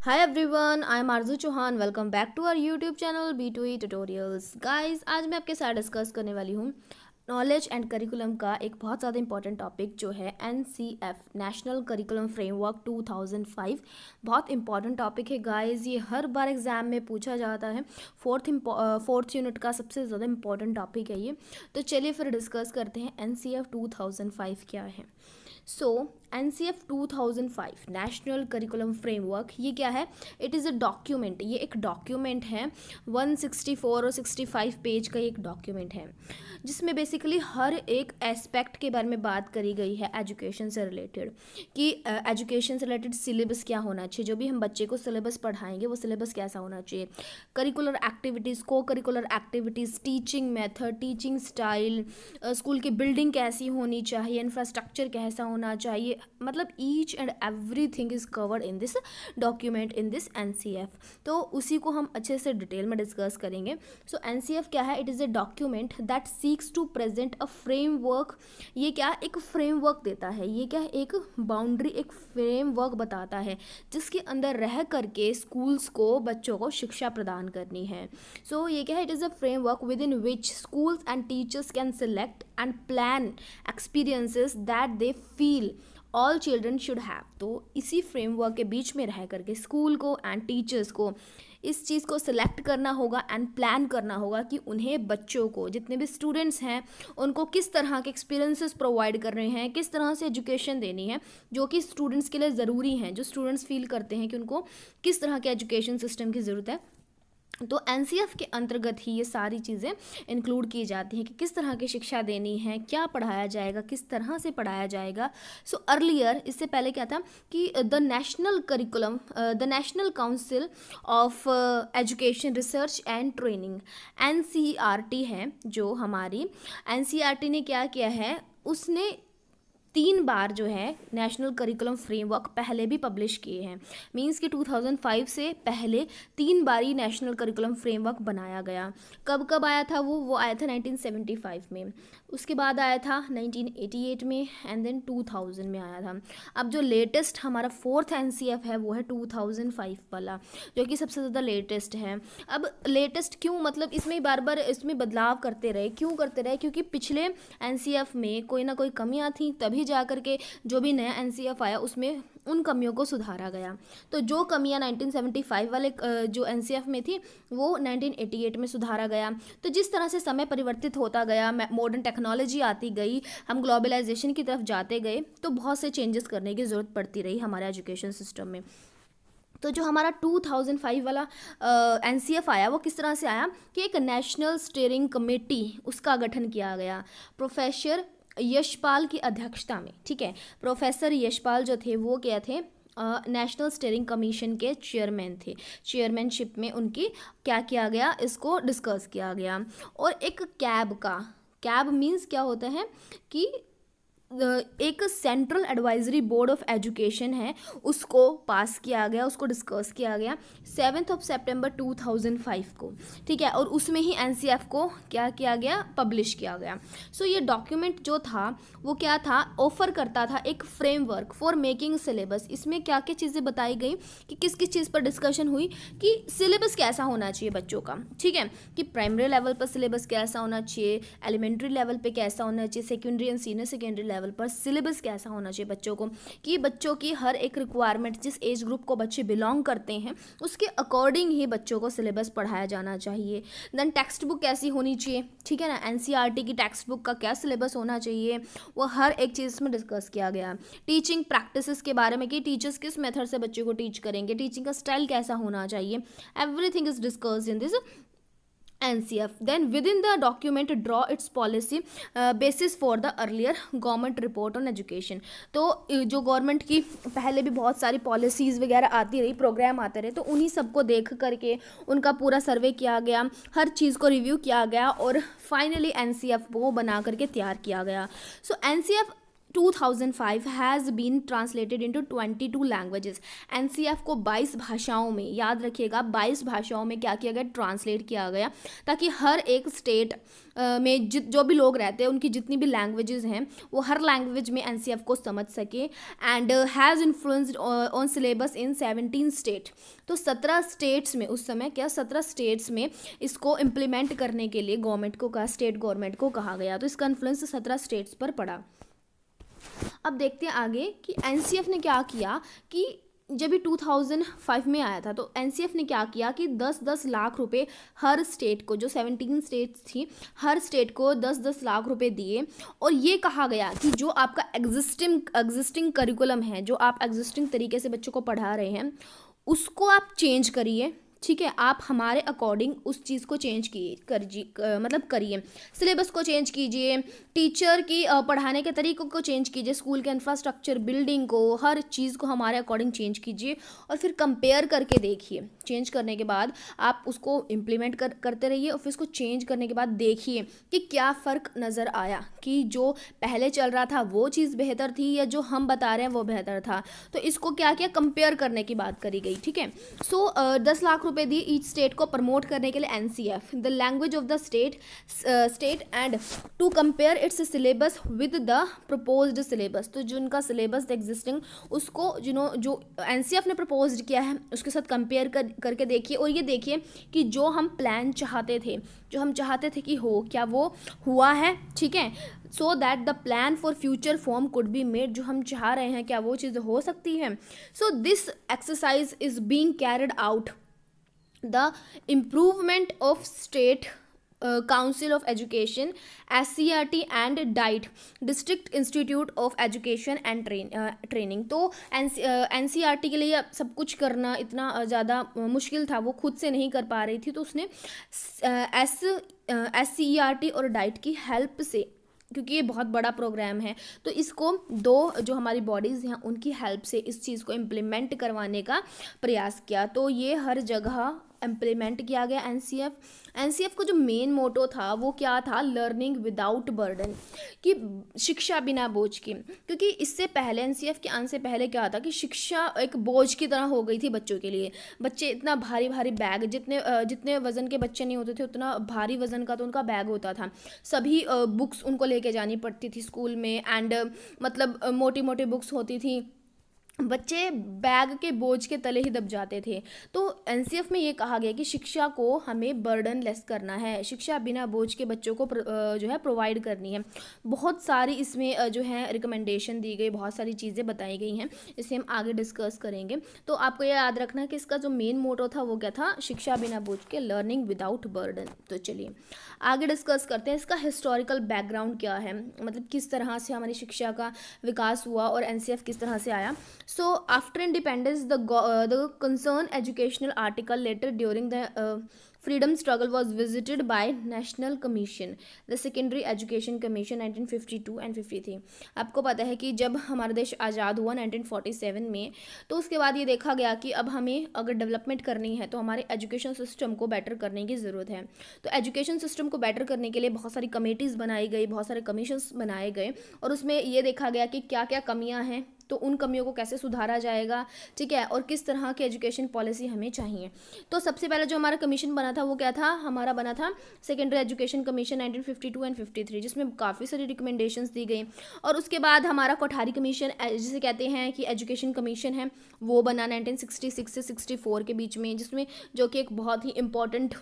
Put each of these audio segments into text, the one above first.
Hi everyone, I am Arzu Chauhan. Welcome back to our YouTube channel B2E tutorials. Guys, आज मैं आपके साथ discuss करने वाली हूँ नॉलेज एंड करिकुलम का एक बहुत ज़्यादा इंपॉर्टेंट टॉपिक जो है NCF नेशनल करिकुलम फ्रेमवर्क 2005. बहुत इंपॉर्टेंट टॉपिक है गाइस. ये हर बार एग्जाम में पूछा जाता है. फोर्थ यूनिट का सबसे ज़्यादा इंपॉर्टेंट टॉपिक है ये. तो चलिए फिर डिस्कस करते हैं NCF 2005 क्या है. सो NCF 2005 नेशनल करिकुलम फ्रेमवर्क ये क्या है. It is a document. ये एक डॉक्यूमेंट है. 164 और 65 पेज का एक डॉक्यूमेंट है जिसमें बेसिकली हर एक एस्पेक्ट के बारे में बात करी गई है एजुकेशन से रिलेटेड. कि एजुकेशन से रिलेटेड सिलेबस क्या होना चाहिए. जो भी हम बच्चे को सिलेबस पढ़ाएंगे वो सिलेबस कैसा होना चाहिए. करिकुलर एक्टिविटीज़, को curricular activities, teaching method, teaching style, school की बिल्डिंग कैसी होनी चाहिए, इंफ्रास्ट्रक्चर कैसा होना चाहिए. मतलब each and everything is covered in this document in this NCF. तो उसी को हम अच्छे से डिटेल में डिस्कस करेंगे. सो NCF क्या है. It is a document that seeks to present a framework. ये क्या एक फ्रेमवर्क देता है. ये क्या एक बाउंड्री, एक फ्रेमवर्क बताता है जिसके अंदर रह करके स्कूल्स को, बच्चों को शिक्षा प्रदान करनी है. सो ये क्या है. It is a framework with in which schools and teachers can select and plan experiences that they feel all children should have. तो इसी फ्रेमवर्क के बीच में रह करके स्कूल को एंड टीचर्स को इस चीज़ को सिलेक्ट करना होगा एंड प्लान करना होगा कि उन्हें, बच्चों को, जितने भी स्टूडेंट्स हैं उनको किस तरह के एक्सपीरियंसेस प्रोवाइड कर रहे हैं, किस तरह से एजुकेशन देनी है जो कि स्टूडेंट्स के लिए ज़रूरी हैं. जो स्टूडेंट्स फील करते हैं कि उनको किस तरह के एजुकेशन सिस्टम की ज़रूरत है. तो NCF के अंतर्गत ही ये सारी चीज़ें इंक्लूड की जाती हैं कि किस तरह की शिक्षा देनी है, क्या पढ़ाया जाएगा, किस तरह से पढ़ाया जाएगा. सो अर्लियर, इससे पहले क्या था कि the national council of education research and training NCERT है. जो हमारी NCERT ने क्या किया है, उसने 3 बार जो है नेशनल करिकुलम फ्रेमवर्क पहले भी पब्लिश किए हैं. मींस कि 2005 से पहले 3 बार ही नेशनल करिकुलम फ्रेमवर्क बनाया गया. कब कब आया था वो आया था 1975 में. उसके बाद आया था 1988 में एंड देन 2000 में आया था. अब जो लेटेस्ट हमारा 4th NCF है वो है 2005 वाला, जो कि सबसे ज़्यादा लेटेस्ट है. अब लेटेस्ट क्यों, मतलब इसमें बार बार इसमें बदलाव करते रहे. क्यों करते रहे? क्योंकि पिछले NCF में कोई ना कोई कमियां थी, तभी जा करके जो भी नया NCF आया उसमें उन कमियों को सुधारा गया. तो जो कमियां 1975 वाले जो NCF में थी वो 1988 में सुधारा गया. तो जिस तरह से समय परिवर्तित होता गया, मॉडर्न टेक्नोलॉजी आती गई, हम ग्लोबलाइजेशन की तरफ जाते गए, तो बहुत से चेंजेस करने की ज़रूरत पड़ती रही हमारे एजुकेशन सिस्टम में. तो जो हमारा 2005 वाला NCF आया वो किस तरह से आया कि एक नेशनल स्टीयरिंग कमेटी उसका गठन किया गया प्रोफेसर यशपाल की अध्यक्षता में. ठीक है, प्रोफेसर यशपाल जो थे वो क्या थे, नेशनल स्टीयरिंग कमीशन के चेयरमैन थे. चेयरमैनशिप में उनकी क्या किया गया, इसको डिस्कस किया गया. और एक कैब मीन्स क्या होता है कि एक central advisory board of education है, उसको पास किया गया, उसको डिस्कस किया गया 7 सितंबर 2005 को. ठीक है, और उसमें ही NCF को क्या किया गया, पब्लिश किया गया. सो ये डॉक्यूमेंट जो था वो क्या था, ऑफर करता था एक फ्रेमवर्क फॉर मेकिंग सिलेबस. इसमें क्या क्या चीज़ें बताई गई कि किस किस चीज़ पर डिस्कशन हुई कि सिलेबस कैसा होना चाहिए बच्चों का. ठीक है, कि प्राइमरी लेवल पर सिलेबस कैसा होना चाहिए, एलिमेंट्री लेवल पे कैसा होना चाहिए, secondary and senior secondary level पर सिलेबस कैसा होना चाहिए बच्चों को, कि बच्चों की हर एक रिक्वायरमेंट, जिस एज ग्रुप को बच्चे बिलोंग करते हैं उसके अकॉर्डिंग ही बच्चों को सिलेबस पढ़ाया जाना चाहिए. देन टेक्स्ट बुक कैसी होनी चाहिए. ठीक है ना, NCERT की टेक्स्ट बुक का क्या सिलेबस होना चाहिए, वो हर एक चीज़ में डिस्कस किया गया. टीचिंग प्रैक्टिसेस के बारे में कि टीचर्स किस मेथड से बच्चों को टीच करेंगे, टीचिंग का स्टाइल कैसा होना चाहिए, everything is discussed in this NCF. Then within the document draw its policy basis for the earlier government report on education. तो जो गवर्नमेंट की पहले भी बहुत सारी पॉलिसीज़ वगैरह आती रही, प्रोग्राम आते रहे, तो उन्हीं सबको देख करके उनका पूरा सर्वे किया गया, हर चीज़ को रिव्यू किया गया और फाइनली NCF को बना करके तैयार किया गया. So NCF 2005 has been translated into 22 languages. NCF को 22 भाषाओं में, याद रखिएगा 22 भाषाओं में क्या किया गया, ट्रांसलेट किया गया, ताकि हर एक स्टेट में जो भी लोग रहते हैं उनकी जितनी भी लैंग्वेजेस हैं वो हर लैंग्वेज में एनसीएफ को समझ सके। And has influenced on syllabus in 17 state. तो 17 स्टेट्स में उस समय क्या 17 स्टेट्स में इसको इम्प्लीमेंट करने के लिए गवर्नमेंट को कहा, स्टेट गवर्नमेंट को कहा गया। तो इसका इन्फ्लुएंस 17 स्टेट्स पर पड़ा। अब देखते हैं आगे कि एनसीएफ ने क्या किया कि जब भी 2005 में आया था तो एनसीएफ ने क्या किया कि 10-10 लाख रुपए हर स्टेट को, जो 17 स्टेट्स थी, हर स्टेट को 10-10 लाख रुपए दिए। और ये कहा गया कि जो आपका एग्जिस्टिंग करिकुलम है, जो आप एग्जिस्टिंग तरीके से बच्चों को पढ़ा रहे हैं, उसको आप चेंज करिए, ठीक है, आप हमारे अकॉर्डिंग उस चीज़ को चेंज करिए, सिलेबस को चेंज कीजिए, टीचर की पढ़ाने के तरीक़ों को चेंज कीजिए, स्कूल के इंफ्रास्ट्रक्चर, बिल्डिंग को, हर चीज़ को हमारे अकॉर्डिंग चेंज कीजिए और फिर कंपेयर करके देखिए। चेंज करने के बाद आप उसको इम्प्लीमेंट करते रहिए और फिर उसको चेंज करने के बाद देखिए कि क्या फ़र्क नज़र आया, कि जो पहले चल रहा था वो चीज़ बेहतर थी या जो हम बता रहे हैं वो बेहतर था। तो इसको क्या किया, कंपेयर करने की बात करी गई, ठीक है। सो 10 लाख रुपए दिए ईच स्टेट को प्रमोट करने के लिए NCF, the language of the state and to compare its syllabus with the proposed syllabus. तो जो उनका सिलेबस एग्जिस्टिंग उसको जो एनसीएफ ने प्रपोज्ड किया है उसके साथ कंपेयर करके देखिए और ये देखिए कि जो हम प्लान चाहते थे, जो हम चाहते थे कि हो, क्या वो हुआ है, ठीक है। So that the plan for future form could be made, जो हम चाह रहे हैं क्या वो चीज़ हो सकती है। So this exercise is being carried out the improvement of state council of education, SCERT and diet, district institute of education and training. तो NCERT के लिए सब कुछ करना इतना ज़्यादा मुश्किल था, वो खुद से नहीं कर पा रही थी, तो उसने SCERT और डाइट की हेल्प से, क्योंकि ये बहुत बड़ा प्रोग्राम है, तो इसको दो जो हमारी बॉडीज़ हैं उनकी हेल्प से इस चीज़ को इम्प्लीमेंट करवाने का प्रयास किया। तो ये हर जगह इम्प्लीमेंट किया गया। एनसीएफ को जो मेन मोटो था वो क्या था, लर्निंग विदाउट बर्डन, कि शिक्षा बिना बोझ की। क्योंकि इससे पहले एनसीएफ के आने से पहले क्या था कि शिक्षा एक बोझ की तरह हो गई थी बच्चों के लिए। बच्चे इतना भारी भारी बैग, जितने वज़न के बच्चे नहीं होते थे उतना भारी वज़न का तो उनका बैग होता था, सभी बुक्स उनको लेके जानी पड़ती थी स्कूल में, एंड मतलब मोटी मोटी बुक्स होती थी, बच्चे बैग के बोझ के तले ही दब जाते थे। तो एनसीएफ में ये कहा गया कि शिक्षा को हमें बर्डन लेस करना है, शिक्षा बिना बोझ के बच्चों को जो है प्रोवाइड करनी है। बहुत सारी इसमें जो है रिकमेंडेशन दी गई, बहुत सारी चीज़ें बताई गई हैं, इसे हम आगे डिस्कस करेंगे। तो आपको ये याद रखना है कि इसका जो मेन मोटो था वो क्या था, शिक्षा बिना बोझ के, लर्निंग विदाउट बर्डन। तो चलिए आगे डिस्कस करते हैं इसका हिस्टोरिकल बैकग्राउंड क्या है, मतलब किस तरह से हमारी शिक्षा का विकास हुआ और एनसीएफ किस तरह से आया। So after independence, the concerned educational article later during the freedom struggle was visited by National Commission, the Secondary Education Commission 1952 and 53। आपको पता है कि जब हमारा देश आज़ाद हुआ 1947 में, तो उसके बाद ये देखा गया कि अब हमें अगर डेवलपमेंट करनी है तो हमारे एजुकेशन सिस्टम को बेटर करने की ज़रूरत है। तो एजुकेशन सिस्टम को बेटर करने के लिए बहुत सारी कमेटीज़ बनाई गई, बहुत सारे कमीशंस बनाए गए, और उसमें ये देखा गया कि क्या क्या कमियाँ हैं, तो उन कमियों को कैसे सुधारा जाएगा, ठीक है, और किस तरह की एजुकेशन पॉलिसी हमें चाहिए। तो सबसे पहले जो हमारा कमीशन बना था वो क्या था, हमारा बना था सेकेंडरी एजुकेशन कमीशन 1952 एंड 53, जिसमें काफ़ी सारी रिकमेंडेशंस दी गई। और उसके बाद हमारा कोठारी कमीशन, जिसे कहते हैं कि एजुकेशन कमीशन है, वो बना 1966 से 64 के बीच में, जिसमें जो कि एक बहुत ही इम्पॉर्टेंट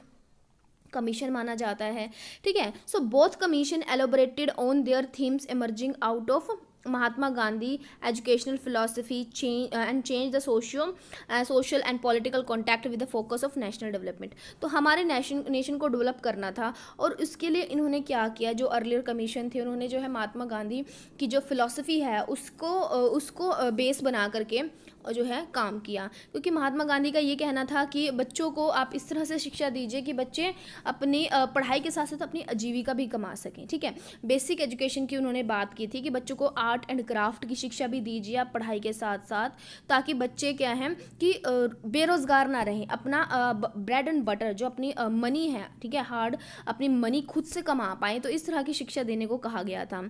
कमीशन माना जाता है, ठीक है। So both commission elaborated on their themes emerging out of Mahatma Gandhi educational philosophy change the social and political contact with the focus of national development. तो हमारे नेशन को डेवलप करना था, और उसके लिए इन्होंने क्या किया, जो अर्लियर कमीशन थे उन्होंने जो है महात्मा गांधी की जो फिलोसफी है उसको बेस बना करके जो है काम किया, क्योंकि महात्मा गांधी का ये कहना था कि बच्चों को आप इस तरह से शिक्षा दीजिए कि बच्चे अपनी पढ़ाई के साथ साथ अपनी आजीविका भी कमा सकें। ठीक है, बेसिक एजुकेशन की उन्होंने बात की थी कि बच्चों को आर्ट एंड क्राफ्ट की शिक्षा भी दीजिए आप पढ़ाई के साथ साथ, ताकि बच्चे क्या हैं कि बेरोजगार ना रहें, अपना ब्रेड एंड बटर जो अपनी मनी है, ठीक है, हार्ड अपनी मनी खुद से कमा पाएँ, तो इस तरह की शिक्षा देने को कहा गया था।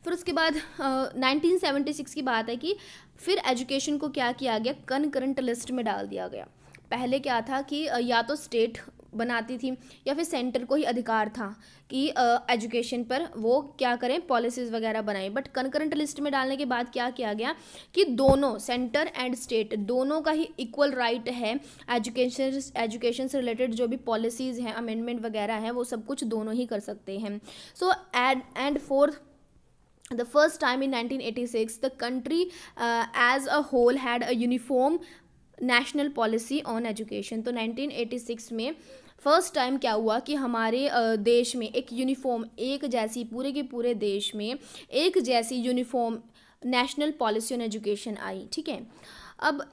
फिर उसके बाद 1976 की बात है कि फिर एजुकेशन को क्या किया गया, कनकरेंट लिस्ट में डाल दिया गया। पहले क्या था कि या तो स्टेट बनाती थी या फिर सेंटर को ही अधिकार था कि एजुकेशन पर वो क्या करें, पॉलिसीज़ वगैरह बनाएं, बट कनकरेंट लिस्ट में डालने के बाद क्या किया गया कि दोनों सेंटर एंड स्टेट दोनों का ही इक्वल राइट है, एजुकेशन से रिलेटेड जो भी पॉलिसीज़ हैं, अमेंडमेंट वगैरह हैं, वो सब कुछ दोनों ही कर सकते हैं। So and for the first time in 1986 the country as a whole had a uniform national policy on education। तो 1986 में फर्स्ट टाइम क्या हुआ कि हमारे देश में एक यूनिफॉर्म, एक जैसी पूरे के पूरे देश में एक जैसी uniform national policy on education I. ठीक है, अब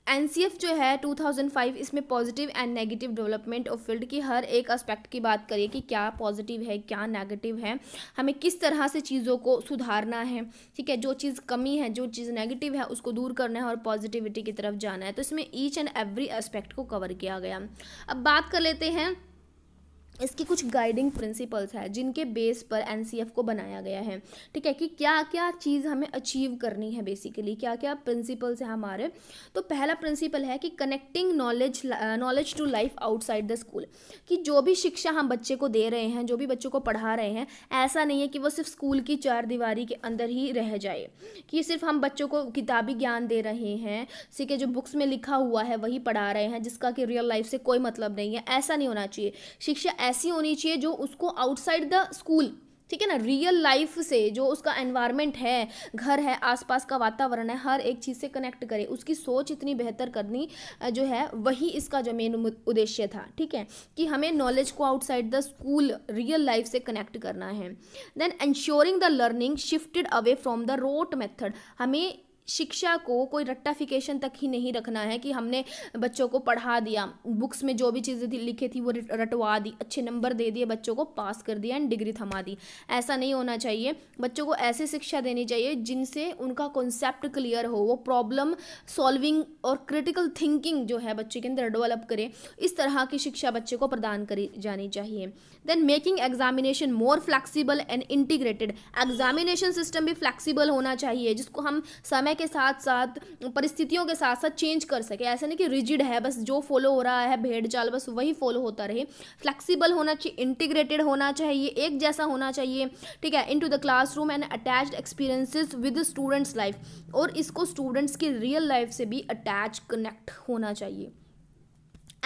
एनसीएफ जो है 2005 इसमें positive and negative development of field की हर एक एस्पेक्ट की बात करिए कि क्या पॉजिटिव है क्या नेगेटिव है, हमें किस तरह से चीज़ों को सुधारना है। ठीक है, जो चीज़ कमी है, जो चीज़ नेगेटिव है उसको दूर करना है और पॉजिटिविटी की तरफ जाना है। तो इसमें ईच एंड एवरी एस्पेक्ट को कवर किया गया। अब बात कर लेते हैं इसकी कुछ गाइडिंग प्रिंसिपल्स है जिनके बेस पर एनसीएफ को बनाया गया है। ठीक है, कि क्या क्या चीज़ हमें अचीव करनी है, बेसिकली क्या क्या प्रिंसिपल्स हैं हमारे। तो पहला प्रिंसिपल है कि connecting knowledge to life outside the school, कि जो भी शिक्षा हम बच्चे को दे रहे हैं, जो भी बच्चों को पढ़ा रहे हैं, ऐसा नहीं है कि वो सिर्फ स्कूल की चार दीवारी के अंदर ही रह जाए, कि सिर्फ हम बच्चों को किताबी ज्ञान दे रहे हैं, ठीक है, जो बुक्स में लिखा हुआ है वही पढ़ा रहे हैं, जिसका कि रियल लाइफ से कोई मतलब नहीं है। ऐसा नहीं होना चाहिए। शिक्षा ऐसी होनी चाहिए जो उसको आउटसाइड द स्कूल, ठीक है ना, रियल लाइफ से, जो उसका एनवायरनमेंट है, घर है, आसपास का वातावरण है, हर एक चीज़ से कनेक्ट करे, उसकी सोच इतनी बेहतर करनी जो है, वही इसका जो मेन उद्देश्य था। ठीक है, कि हमें नॉलेज को outside the school real life से कनेक्ट करना है। Then ensuring the learning shifted away from the rote method, हमें शिक्षा को कोई रट्टाफिकेशन तक ही नहीं रखना है कि हमने बच्चों को पढ़ा दिया, बुक्स में जो भी चीज़ें लिखी थी वो रटवा दी, अच्छे नंबर दे दिए, बच्चों को पास कर दिया एंड डिग्री थमा दी। ऐसा नहीं होना चाहिए। बच्चों को ऐसी शिक्षा देनी चाहिए जिनसे उनका कॉन्सेप्ट क्लियर हो, वो प्रॉब्लम सॉल्विंग और क्रिटिकल थिंकिंग जो है बच्चे के अंदर डेवलप करे। इस तरह की शिक्षा बच्चे को प्रदान करी जानी चाहिए। Then making examination more flexible and integrated, examination system भी फ्लैक्सीबल होना चाहिए, जिसको हम समय के साथ साथ परिस्थितियों के साथ साथ चेंज कर सके। ऐसा नहीं कि रिजिड है, बस जो फॉलो हो रहा है भेड़ चाल बस वही फॉलो होता रहे। फ्लेक्सिबल होना चाहिए, इंटीग्रेटेड होना चाहिए, एक जैसा होना चाहिए। ठीक है, into the classroom and attached experiences with students life, और इसको स्टूडेंट्स की रियल लाइफ से भी अटैच कनेक्ट होना चाहिए।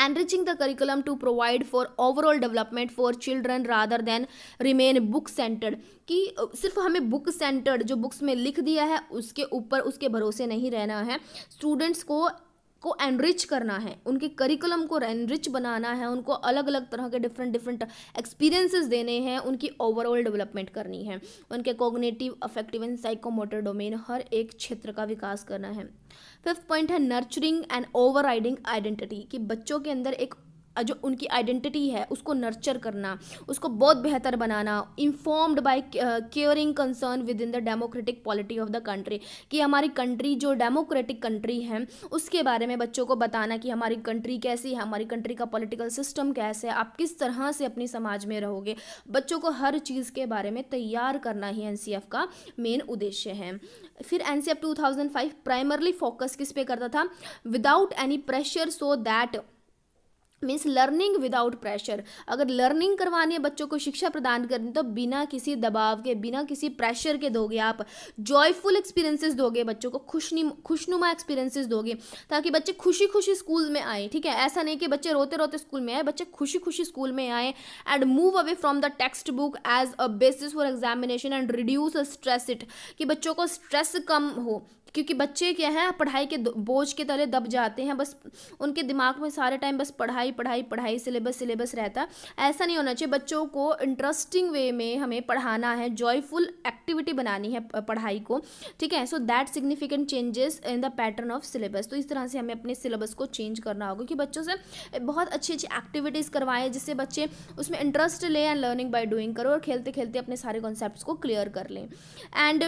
Enriching the curriculum to provide for overall development for children rather than remain book centered, कि सिर्फ हमें बुक सेंटर्ड जो बुक्स में लिख दिया है उसके ऊपर उसके भरोसे नहीं रहना है। स्टूडेंट्स को एनरिच करना है, उनके करिकुलम को एनरिच बनाना है, उनको अलग अलग तरह के डिफरेंट एक्सपीरियंसेस देने हैं, उनकी ओवरऑल डेवलपमेंट करनी है, उनके cognitive, affective and psychomotor domain हर एक क्षेत्र का विकास करना है। फिफ्थ पॉइंट है नर्चरिंग एंड ओवरराइडिंग आइडेंटिटी, कि बच्चों के अंदर एक जो उनकी आइडेंटिटी है उसको नर्चर करना, उसको बहुत बेहतर बनाना। Informed by caring concern within the democratic polity of the country, कि हमारी कंट्री जो डेमोक्रेटिक कंट्री है उसके बारे में बच्चों को बताना कि हमारी कंट्री कैसी है, हमारी कंट्री का पॉलिटिकल सिस्टम कैसे है, आप किस तरह से अपनी समाज में रहोगे। बच्चों को हर चीज़ के बारे में तैयार करना ही एनसीएफ का मेन उद्देश्य है। फिर एनसीएफ 2005 प्राइमरली फोकस किस पे करता था, without any pressure, so that means learning without pressure. अगर लर्निंग करवानी है, बच्चों को शिक्षा प्रदान करनी, तो बिना किसी दबाव के, बिना किसी प्रेशर के दोगे आप, जॉयफुल एक्सपीरियंसेस दोगे बच्चों को, खुशनुमा एक्सपीरियंसेस दोगे, ताकि बच्चे खुशी खुशी स्कूल में आए। ठीक है, ऐसा नहीं कि बच्चे रोते रोते स्कूल में आए, बच्चे खुशी खुशी स्कूल में आए। And move away from the text book as a basis for examination and reduce stress it, कि बच्चों को स्ट्रेस कम हो, क्योंकि बच्चे क्या है पढ़ाई के बोझ के तले दब जाते हैं, बस उनके दिमाग में सारे टाइम बस पढ़ाई पढ़ाई पढ़ाई, सिलेबस सिलेबस रहता। ऐसा नहीं होना चाहिए, बच्चों को इंटरेस्टिंग वे में हमें पढ़ाना है, जॉयफुल एक्टिविटी बनानी है पढ़ाई को, ठीक है। So that significant changes in the pattern of syllabus. तो इस तरह से हमें अपने सिलेबस को चेंज करना होगा कि बच्चों से बहुत अच्छी अच्छी एक्टिविटीज़ करवाएं जिससे बच्चे उसमें इंटरेस्ट लें एंड लर्निंग बाय डूइंग करो, और खेलते खेलते अपने सारे कॉन्सेप्ट्स को क्लियर कर लें। And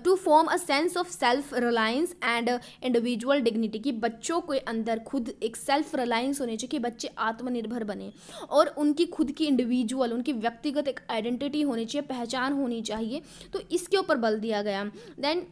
to form a sense of self reliance and individual dignity, कि बच्चों के अंदर खुद एक सेल्फ रिलायंस होनी चाहिए कि बच्चे आत्मनिर्भर बने और उनकी खुद की इंडिविजुअल, उनकी व्यक्तिगत एक आइडेंटिटी होनी चाहिए, पहचान होनी चाहिए। तो इसके ऊपर बल दिया गया। देन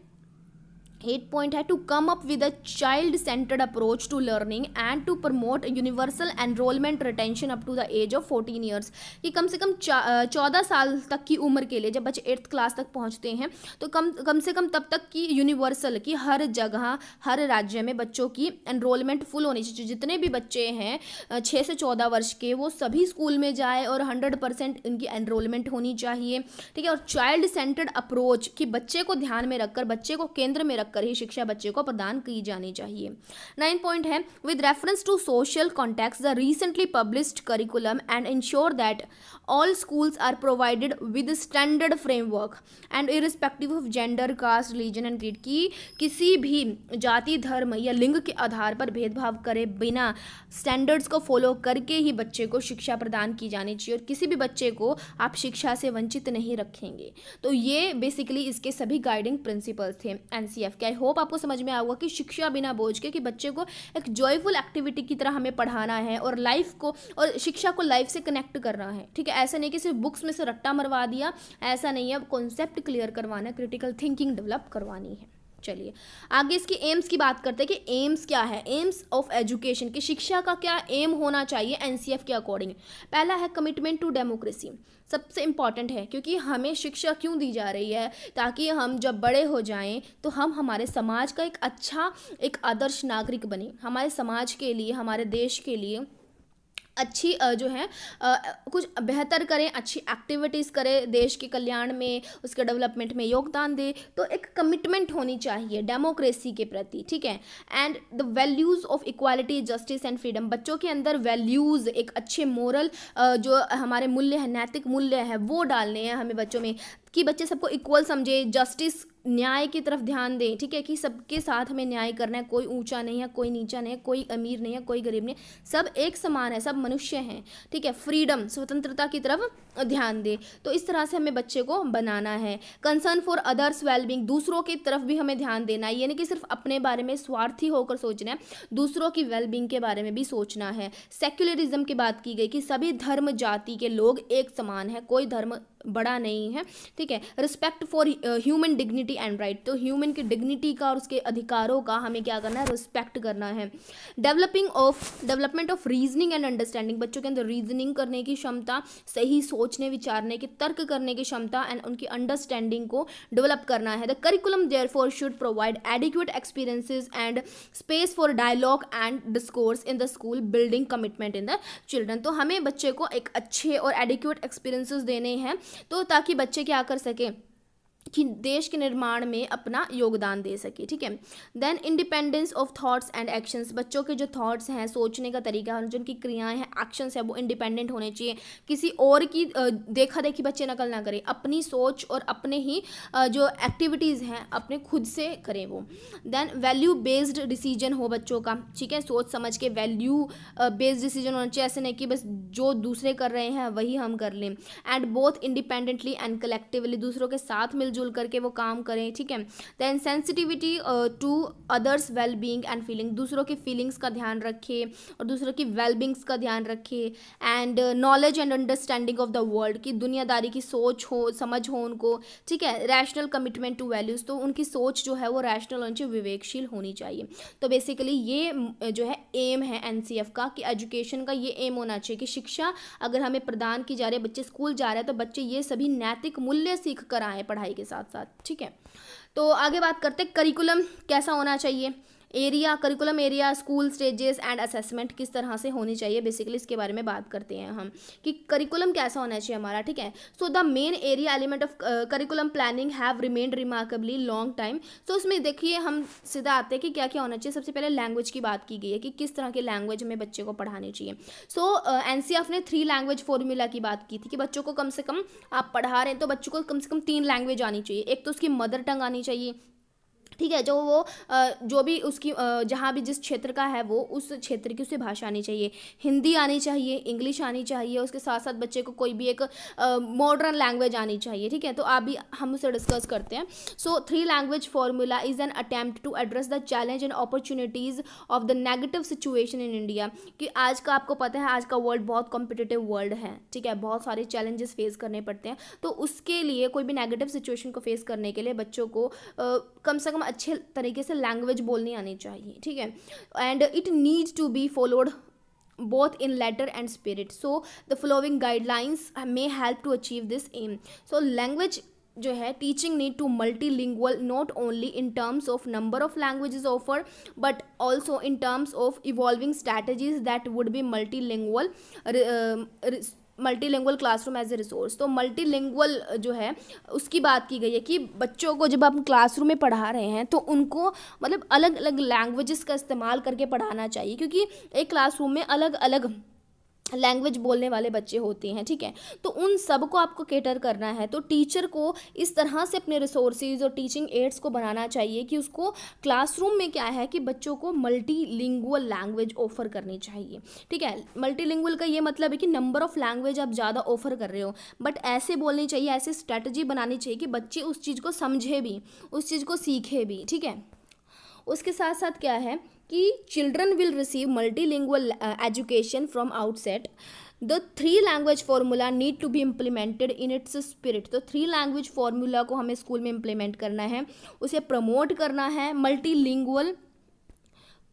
8 पॉइंट है to come up with a child centred approach to learning and to promote universal enrolment retention up to the age of 14 years, कि कम से कम 14 साल तक की उम्र के लिए, जब बच्चे 8th क्लास तक पहुंचते हैं तो कम से कम तब तक की यूनिवर्सल, की हर जगह हर राज्य में बच्चों की एनरोलमेंट फुल होनी चाहिए। जितने भी बच्चे हैं 6 से 14 वर्ष के, वो सभी स्कूल में जाए और 100% इनकी एनरोलमेंट होनी चाहिए, ठीक है। और चाइल्ड सेंटर्ड अप्रोच, कि बच्चे को ध्यान में रखकर, बच्चे को केंद्र में कर ही शिक्षा बच्चे को प्रदान की जानी चाहिए। 9 पॉइंट है with reference to social context the recently published curriculum and ensure that all schools are provided with standard framework and irrespective of gender, caste, religion and creed, की किसी भी जाति, धर्म या लिंग के आधार पर भेदभाव करे बिना स्टैंडर्ड्स को फॉलो करके ही बच्चे को शिक्षा प्रदान की जानी चाहिए, और किसी भी बच्चे को आप शिक्षा से वंचित नहीं रखेंगे। तो ये बेसिकली इसके सभी गाइडिंग प्रिंसिपल्स थे एनसीएफ के। आई होप आपको समझ में आएगा कि शिक्षा बिना बोझ के, कि बच्चे को एक जॉयफुल एक्टिविटी की तरह हमें पढ़ाना है और लाइफ को और शिक्षा को लाइफ से कनेक्ट करना है, ठीक है। ऐसा नहीं कि सिर्फ बुक्स में से रट्टा मरवा दिया, ऐसा नहीं है। कॉन्सेप्ट क्लियर करवाना, क्रिटिकल थिंकिंग डेवलप करवानी है। चलिए आगे इसकी एम्स की बात करते हैं कि एम्स क्या है। एम्स ऑफ एजुकेशन, की शिक्षा का क्या एम होना चाहिए एनसीएफ के अकॉर्डिंग। पहला है कमिटमेंट टू डेमोक्रेसी, सबसे इम्पॉर्टेंट है, क्योंकि हमें शिक्षा क्यों दी जा रही है, ताकि हम जब बड़े हो जाएं तो हम हमारे समाज का एक अच्छा, एक आदर्श नागरिक बने, हमारे समाज के लिए, हमारे देश के लिए अच्छी जो है कुछ बेहतर करें, अच्छी एक्टिविटीज़ करें, देश के कल्याण में, उसके डेवलपमेंट में योगदान दें। तो एक कमिटमेंट होनी चाहिए डेमोक्रेसी के प्रति, ठीक है। And the values of equality, justice and freedom, बच्चों के अंदर वैल्यूज़, एक अच्छे मोरल जो हमारे मूल्य है, नैतिक मूल्य है, वो डालने हैं हमें बच्चों में, कि बच्चे सबको इक्वल समझे, जस्टिस, न्याय की तरफ ध्यान दें, ठीक है, कि सबके साथ हमें न्याय करना है, कोई ऊंचा नहीं है, कोई नीचा नहीं है, कोई अमीर नहीं है, कोई गरीब नहीं, सब एक समान है, सब मनुष्य हैं, ठीक है। फ्रीडम, स्वतंत्रता की तरफ ध्यान दें। तो इस तरह से हमें बच्चे को बनाना है। कंसर्न फॉर अदर्स वेलबींग, दूसरों की तरफ भी हमें ध्यान देना है, ये नहीं कि सिर्फ अपने बारे में स्वार्थी होकर सोचना है, दूसरों की वेलबींग के बारे में भी सोचना है। सेक्युलरिज्म की बात की गई कि सभी धर्म जाति के लोग एक समान है, कोई धर्म बड़ा नहीं है, ठीक है। Respect for human dignity and right, तो ह्यूमन की डिग्निटी का और उसके अधिकारों का हमें क्या करना है, रिस्पेक्ट करना है। Development of reasoning and understanding, बच्चों के अंदर रीजनिंग करने की क्षमता, सही सोचने विचारने की, तर्क करने की क्षमता एंड उनकी अंडरस्टैंडिंग को डेवलप करना है। The curriculum therefore should provide adequate experiences and space for dialogue and discourse in the school, building commitment in the children. तो हमें बच्चे को एक अच्छे और एडिक्वेट एक्सपीरियंसेस देने हैं, तो ताकि बच्चे क्या कर सके, कि देश के निर्माण में अपना योगदान दे सके, ठीक है। Then independence of thoughts and actions, बच्चों के जो थॉट्स हैं, सोचने का तरीका है, जो उनकी क्रियाएं हैं, एक्शंस है, वो इंडिपेंडेंट होने चाहिए। किसी और की देखा देखी बच्चे नकल ना करें, अपनी सोच और अपने ही जो एक्टिविटीज़ हैं अपने खुद से करें वो। देन वैल्यू बेस्ड डिसीजन हो बच्चों का, ठीक है, सोच समझ के वैल्यू बेस्ड डिसीजन होना चाहिए, ऐसे नहीं कि बस जो दूसरे कर रहे हैं वही हम कर लें। And both independently and collectively, दूसरों के साथ मिलजुल करके वो काम करें, ठीक है। Then sensitivity to others wellbeing and feeling, दूसरों की फीलिंग्स का ध्यान रखे और दूसरों की वेलबींग्स का ध्यान रखे। And knowledge and understanding of the world, की दुनियादारी की सोच हो, समझ हो उनको, ठीक है। रैशनल कमिटमेंट टू वैल्यूज़, तो उनकी सोच जो है वो रैशनल होनी चाहिए, विवेकशील होनी चाहिए। तो बेसिकली ये जो है एम है एनसीएफ का, कि एजुकेशन का ये एम होना चाहिए कि शिक्षा अगर हमें प्रदान की जा रही है, बच्चे स्कूल जा रहे हैं तो बच्चे ये सभी नैतिक मूल्य सीख कर आए पढ़ाई के साथ साथ, ठीक है। तो आगे बात करते हैं करिकुलम कैसा होना चाहिए। Area, curriculum area, school stages and assessment किस तरह से होनी चाहिए, बेसिकली इसके बारे में बात करते हैं हम कि करिकुलम कैसा होना चाहिए हमारा, ठीक है। So the main area element of curriculum planning have remained remarkably long time. So उसमें देखिए हम सीधा आते हैं कि क्या क्या होना चाहिए। सबसे पहले लैंग्वेज की बात की गई है कि किस तरह की लैंग्वेज हमें बच्चे को पढ़ानी चाहिए। सो एनसीएफ ने 3 लैंग्वेज फॉर्मूला की बात की थी कि बच्चों को कम से कम, आप पढ़ा रहे हैं तो बच्चों को कम से कम 3 लैंग्वेज आनी चाहिए। एक तो उसकी मदर टंग आनी चाहिए, ठीक है, जो वो जो भी उसकी जहाँ भी जिस क्षेत्र का है वो उस क्षेत्र की उसे भाषा आनी चाहिए। हिंदी आनी चाहिए, इंग्लिश आनी चाहिए, उसके साथ साथ बच्चे को कोई भी एक मॉडर्न लैंग्वेज आनी चाहिए, ठीक है। तो अभी हम उसे डिस्कस करते हैं। So 3 language formula is an attempt to address the challenge and opportunities of the negative situation in India. कि आज का आपको पता है आज का वर्ल्ड बहुत कॉम्पिटिटिव वर्ल्ड है, ठीक है, बहुत सारे चैलेंजेस फेस करने पड़ते हैं। तो उसके लिए कोई भी नेगेटिव सिचुएशन को फेस करने के लिए बच्चों को कम से कम अच्छे तरीके से लैंग्वेज बोलनी आनी चाहिए, ठीक है। And it needs to be followed both in letter and spirit. So the following guidelines may help to achieve this aim. So language जो है teaching need to multilingual not only in terms of number of languages offer but also in terms of evolving strategies that would be multilingual classroom as a resource. तो multilingual जो है उसकी बात की गई है कि बच्चों को जब आप क्लासरूम में पढ़ा रहे हैं तो उनको मतलब अलग अलग लैंग्वेजेस का इस्तेमाल करके पढ़ाना चाहिए, क्योंकि एक क्लासरूम में अलग अलग लैंग्वेज बोलने वाले बच्चे होते हैं, ठीक है। तो उन सब को आपको केटर करना है, तो टीचर को इस तरह से अपने रिसोर्सेज और टीचिंग एड्स को बनाना चाहिए कि उसको क्लासरूम में क्या है कि बच्चों को मल्टीलिंगुअल लैंग्वेज ऑफर करनी चाहिए, ठीक है। मल्टीलिंगुअल का ये मतलब है कि नंबर ऑफ लैंग्वेज आप ज़्यादा ऑफर कर रहे हो, बट ऐसे बोलनी चाहिए, ऐसी स्ट्रैटेजी बनानी चाहिए कि बच्चे उस चीज़ को समझे भी, उस चीज़ को सीखे भी, ठीक है। उसके साथ साथ क्या है कि children will receive multilingual education from outset. The 3 language formula need to be implemented in its spirit. तो 3 लैंग्वेज फार्मूला को हमें स्कूल में इम्प्लीमेंट करना है, उसे प्रमोट करना है। Multilingual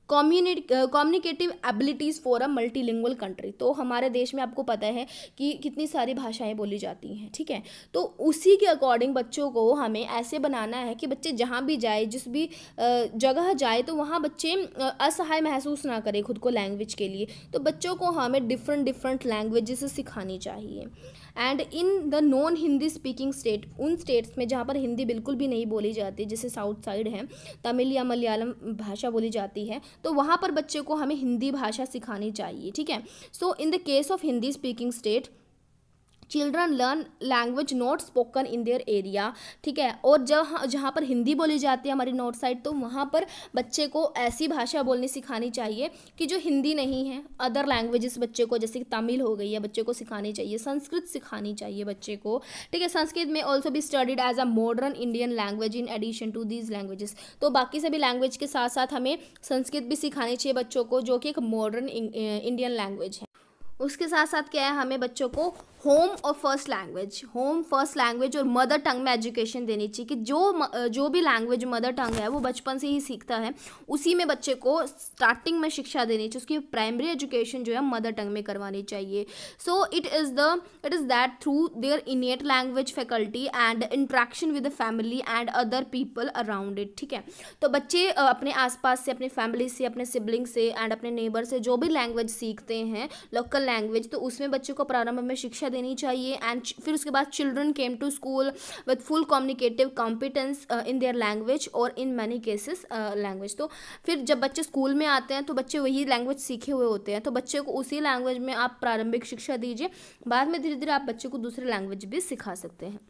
communicative abilities for a multilingual country. तो हमारे देश में आपको पता है कि कितनी सारी भाषाएं बोली जाती हैं, ठीक है। तो उसी के अकॉर्डिंग बच्चों को हमें ऐसे बनाना है कि बच्चे जहाँ भी जाए, जिस भी जगह जाए, तो वहाँ बच्चे असहाय महसूस ना करें खुद को लैंग्वेज के लिए। तो बच्चों को हमें डिफरेंट लैंग्वेजेस सिखानी चाहिए। And in the non Hindi speaking state, उन स्टेट्स में जहाँ पर हिंदी बिल्कुल भी नहीं बोली जाती, जैसे साउथ साइड है, तमिल या मलयालम भाषा बोली जाती है, तो वहाँ पर बच्चे को हमें हिंदी भाषा सिखानी चाहिए, ठीक है। So in the case of Hindi speaking state children learn language not spoken in their area, ठीक है। और जहाँ पर हिंदी बोली जाती है हमारी नॉर्थ साइड, तो वहाँ पर बच्चे को ऐसी भाषा बोलनी सिखानी चाहिए कि जो हिंदी नहीं है, अदर लैंग्वेजेस बच्चे को, जैसे कि तमिल हो गई है, बच्चे को सिखानी चाहिए। संस्कृत सिखानी चाहिए बच्चे को, ठीक है। संस्कृत में ऑल्सो भी studied as a modern Indian language in addition to these languages. तो बाकी सभी लैंग्वेज के साथ साथ हमें संस्कृत भी सिखानी चाहिए बच्चों को, जो कि एक मॉडर्न इंडियन लैंग्वेज है। उसके साथ साथ क्या है, हमें बच्चों को होम और फर्स्ट लैंग्वेज और मदर टंग में एजुकेशन देनी चाहिए कि जो भी लैंग्वेज मदर टंग है वो बचपन से ही सीखता है, उसी में बच्चे को स्टार्टिंग में शिक्षा देनी चाहिए। उसकी प्राइमरी एजुकेशन जो है मदर टंग में करवानी चाहिए। सो it is that through their इनेट language faculty and interaction with the family and other people around it, ठीक है। तो बच्चे अपने आसपास से, अपने फैमिली से, अपने सिबलिंग से एंड अपने नेबर से जो भी लैंग्वेज सीखते हैं, लोकल लैंग्वेज, तो उसमें बच्चे को प्रारंभ में शिक्षा देनी चाहिए। एंड फिर उसके बाद children came to school with full communicative competence in their language और इन मैनी केसेस लैंग्वेज। तो फिर जब बच्चे स्कूल में आते हैं तो बच्चे वही लैंग्वेज सीखे हुए होते हैं, तो बच्चे को उसी लैंग्वेज में आप प्रारंभिक शिक्षा दीजिए, बाद में धीरे धीरे आप बच्चे को दूसरे लैंग्वेज भी सिखा सकते हैं।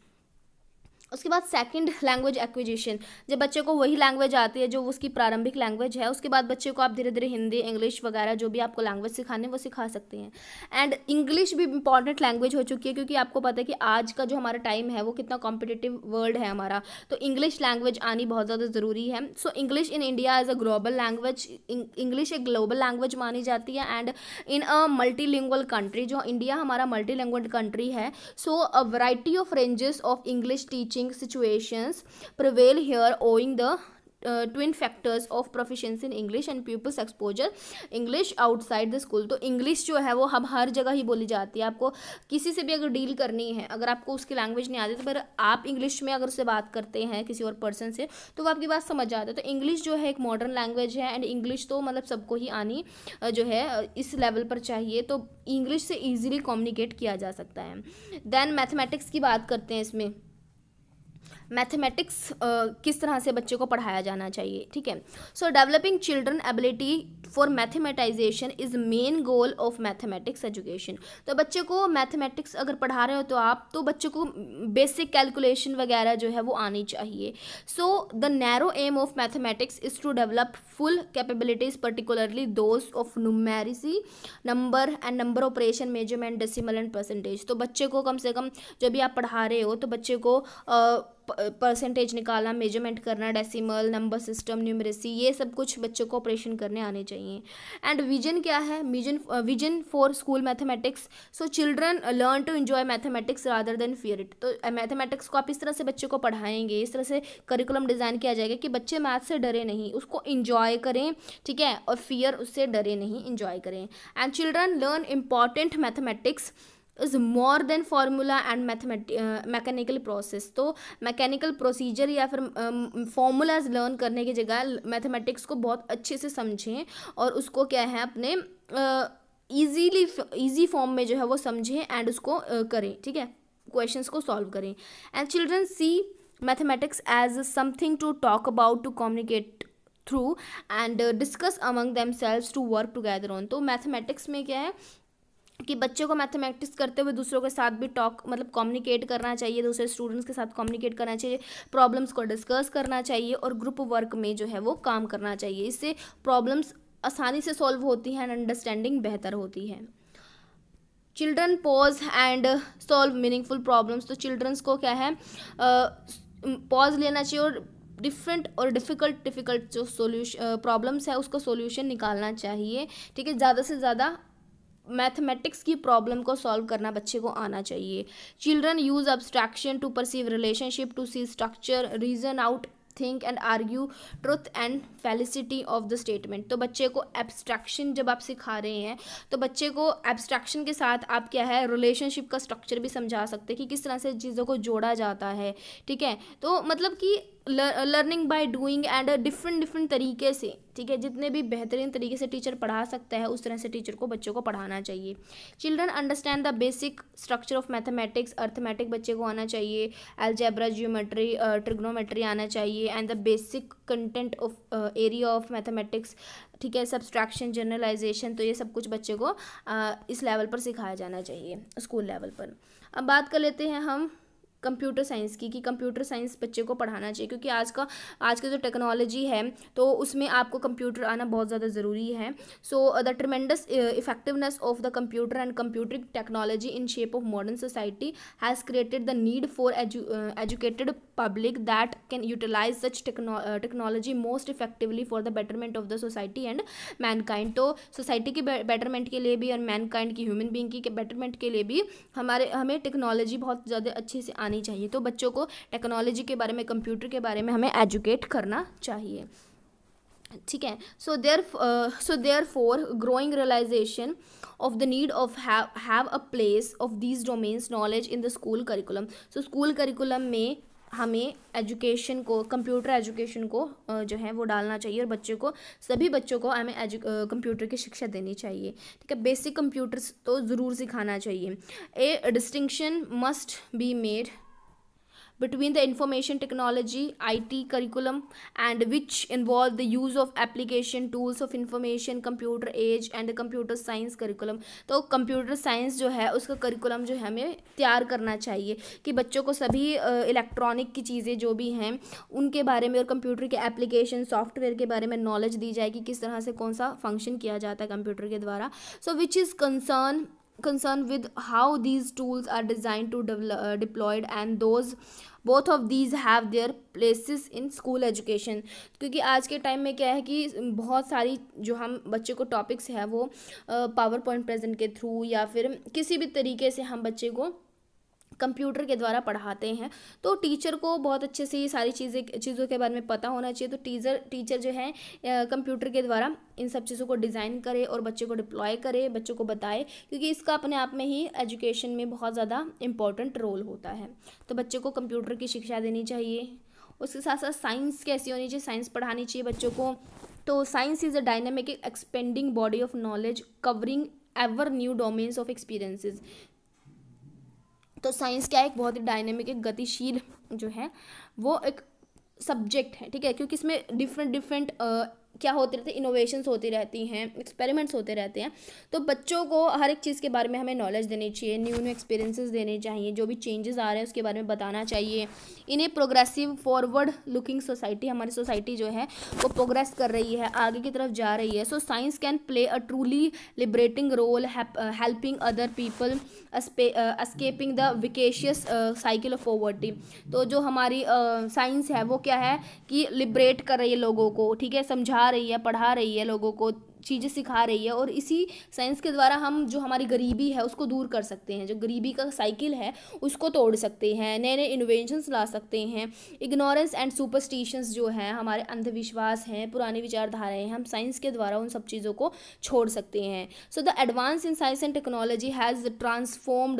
उसके बाद सेकंड लैंग्वेज एक्विजिशन, जब बच्चे को वही लैंग्वेज आती है जो उसकी प्रारंभिक लैंग्वेज है, उसके बाद बच्चे को आप धीरे धीरे हिंदी, इंग्लिश वगैरह जो भी आपको लैंग्वेज सिखाने वो सिखा सकते हैं। एंड इंग्लिश भी इंपॉर्टेंट लैंग्वेज हो चुकी है, क्योंकि आपको पता है कि आज का जो हमारा टाइम है वो कितना कॉम्पिटिटिव वर्ल्ड है हमारा, तो इंग्लिश लैंग्वेज आनी बहुत ज़्यादा ज़रूरी है। So English in India as a global language, English एक ग्लोबल लैंग्वेज मानी जाती है। And in a multilingual country, जो इंडिया हमारा मल्टीलिंगुअल कंट्री है, so a variety of ranges of English teaching situations prevail here owing the twin factors of proficiency in English and people's exposure English outside the school. तो English जो है वो हम हर जगह ही बोली जाती है। आपको किसी से भी अगर डील करनी है, अगर आपको उसकी लैंग्वेज नहीं आती, तो पर आप इंग्लिश में अगर उससे बात करते हैं किसी और पर्सन से, तो वो आपकी बात समझ जाता है। तो इंग्लिश जो है एक मॉडर्न लैंग्वेज है, एंड इंग्लिश तो मतलब सबको ही आनी जो है इस लेवल पर चाहिए, तो इंग्लिश से ईजिली कम्युनिकेट किया जा सकता है। देन मैथमेटिक्स की बात करते हैं। इसमें मैथमेटिक्स किस तरह से बच्चे को पढ़ाया जाना चाहिए, ठीक है। So developing children ability for mathematisation is main goal of mathematics education. तो बच्चे को मैथमेटिक्स अगर पढ़ा रहे हो तो आप, तो बच्चे को बेसिक कैलकुलेशन वगैरह जो है वो आनी चाहिए। So the narrow aim of mathematics is to develop full capabilities, particularly those of numeracy, number and number operation, measurement, decimal and percentage. तो बच्चे को कम से कम जो भी आप पढ़ा रहे हो, तो बच्चे को परसेंटेज निकालना, मेजरमेंट करना, डेसिमल, नंबर सिस्टम, न्यूमरेसी, ये सब कुछ बच्चों को ऑपरेशन करने आने चाहिए। एंड विजन क्या है, vision for school mathematics. So children learn to enjoy mathematics rather than fear it. तो मैथमेटिक्स को आप इस तरह से बच्चे को पढ़ाएंगे, इस तरह से करिकुलम डिज़ाइन किया जाएगा कि बच्चे मैथ से डरे नहीं, उसको इंजॉय करें, ठीक है, और फियर उससे डरे नहीं, इंजॉय करें। And children learn important mathematics is more than formula and mechanical process. तो मैकेनिकल प्रोसीजर या फिर फार्मूलाज लर्न करने की जगह मैथमेटिक्स को बहुत अच्छे से समझें और उसको क्या है अपने ईजी फॉर्म में जो है वो समझें एंड उसको करें, ठीक है, क्वेश्चंस को सॉल्व करें। And children see mathematics as something to talk about, to communicate through and discuss among themselves, to work together on. तो मैथमेटिक्स में क्या है कि बच्चे को मैथमेटिक्स करते हुए दूसरों के साथ भी टॉक, मतलब कम्युनिकेट करना चाहिए, दूसरे स्टूडेंट्स के साथ कम्युनिकेट करना चाहिए, प्रॉब्लम्स को डिस्कस करना चाहिए और ग्रुप वर्क में जो है वो काम करना चाहिए। इससे प्रॉब्लम्स आसानी से सॉल्व होती हैं एंड अंडरस्टैंडिंग बेहतर होती है। Children pause and solve meaningful problems. तो चिल्ड्रंस को क्या है पॉज लेना चाहिए और डिफरेंट और डिफ़िकल्ट जो प्रॉब्लम्स है उसका सोल्यूशन निकालना चाहिए, ठीक है। ज़्यादा से ज़्यादा मैथमेटिक्स की प्रॉब्लम को सॉल्व करना बच्चे को आना चाहिए। Children use abstraction to perceive relationship, to see structure, reason out, think and argue truth and felicity of the statement. तो बच्चे को एब्स्ट्रैक्शन जब आप सिखा रहे हैं तो बच्चे को एब्स्ट्रैक्शन के साथ आप क्या है रिलेशनशिप का स्ट्रक्चर भी समझा सकते हैं कि किस तरह से चीज़ों को जोड़ा जाता है, ठीक है। तो मतलब कि learning by doing and different तरीके से, ठीक है, जितने भी बेहतरीन तरीके से टीचर पढ़ा सकता है उस तरह से टीचर को बच्चों को पढ़ाना चाहिए। Children understand the basic structure of mathematics. Arithmetic बच्चे को आना चाहिए, अलजेब्रा, जियोमेट्री, ट्रिग्नोमेट्री आना चाहिए and the basic content of area of mathematics, ठीक है, सब्सट्रैक्शन, जनरलाइजेशन। तो ये सब कुछ बच्चे को इस लेवल पर सिखाया जाना चाहिए स्कूल लेवल पर। अब बात कर लेते हैं हम कंप्यूटर साइंस की, कि कंप्यूटर साइंस बच्चे को पढ़ाना चाहिए क्योंकि आज की जो टेक्नोलॉजी है तो उसमें आपको कंप्यूटर आना बहुत ज़्यादा ज़रूरी है। So the tremendous effectiveness of the computer and computing technology in shape of modern society has created the need for educated public that can utilise such technology most effectively for the betterment of the society and mankind. तो society के betterment के लिए भी और Mankind की, human being की betterment के लिए भी हमें टेक्नोलॉजी बहुत ज़्यादा अच्छे से आनी चाहिए। तो बच्चों को टेक्नोलॉजी के बारे में, कंप्यूटर के बारे में हमें एजुकेट करना चाहिए, ठीक है। So therefore growing realisation of the need of have a place of these domains knowledge in the school curriculum. So school curriculum में हमें एजुकेशन को, कंप्यूटर एजुकेशन को जो है वो डालना चाहिए और बच्चों को, सभी बच्चों को हमें कंप्यूटर की शिक्षा देनी चाहिए, ठीक है। बेसिक कंप्यूटर्स तो ज़रूर सिखाना चाहिए। ए distinction must be made between the information technology IT curriculum and which involve the use of application tools of information computer age and the computer science curriculum। तो कंप्यूटर साइंस जो है उसका curriculum जो है हमें तैयार करना चाहिए कि बच्चों को सभी इलेक्ट्रॉनिक की चीज़ें जो भी हैं उनके बारे में और कंप्यूटर के एप्लीकेशन सॉफ्टवेयर के बारे में नॉलेज दी जाए कि किस तरह से कौन सा फंक्शन किया जाता है कंप्यूटर के द्वारा। So which is concerned with how these tools are designed to deployed and those both of these have their places in school education। क्योंकि आज के टाइम में क्या है कि बहुत सारी जो हम बच्चे को टॉपिक्स है वो पावर पॉइंट प्रेजेंट के थ्रू या फिर किसी भी तरीके से हम बच्चे को कंप्यूटर के द्वारा पढ़ाते हैं। तो टीचर को बहुत अच्छे से ये सारी चीज़ों के बारे में पता होना चाहिए। तो टीचर जो है कंप्यूटर के द्वारा इन सब चीज़ों को डिज़ाइन करे और बच्चों को डिप्लॉय करे, बच्चों को बताए, क्योंकि इसका अपने आप में ही एजुकेशन में बहुत ज़्यादा इम्पोर्टेंट रोल होता है। तो बच्चों को कंप्यूटर की शिक्षा देनी चाहिए। उसके साथ साथ साइंस कैसी होनी चाहिए, साइंस पढ़ानी चाहिए बच्चों को। तो science is a dynamic expanding body of knowledge covering ever new domains of experiences. तो साइंस क्या है, एक बहुत ही डायनेमिक, एक गतिशील जो है वो एक सब्जेक्ट है, ठीक है, क्योंकि इसमें डिफरेंट क्या होते रहते हैं, इनोवेशंस होती रहती हैं, एक्सपेरिमेंट्स होते रहते हैं। तो बच्चों को हर एक चीज़ के बारे में हमें नॉलेज देनी चाहिए, न्यू एक्सपीरियंसेस देने चाहिए, जो भी चेंजेस आ रहे हैं उसके बारे में बताना चाहिए। इन्हें प्रोग्रेसिव फॉरवर्ड लुकिंग सोसाइटी, हमारी सोसाइटी जो है वो प्रोग्रेस कर रही है, आगे की तरफ जा रही है। So science can play a truly liberating role helping other people escaping the vicious cycle of poverty. तो जो हमारी साइंस है वो क्या है कि लिबरेट कर रही है लोगों को, ठीक है, समझा रही है, पढ़ा रही है, लोगों को चीज़ें सिखा रही है, और इसी साइंस के द्वारा हम जो हमारी गरीबी है उसको दूर कर सकते हैं, जो गरीबी का साइकिल है उसको तोड़ सकते हैं, नए नए इनोवेशंस ला सकते हैं। इग्नोरेंस एंड सुपरस्टिशंस जो है, हमारे अंधविश्वास हैं, पुरानी विचारधाराएं हैं, हम साइंस के द्वारा उन सब चीज़ों को छोड़ सकते हैं। So the advance in science and technology has transform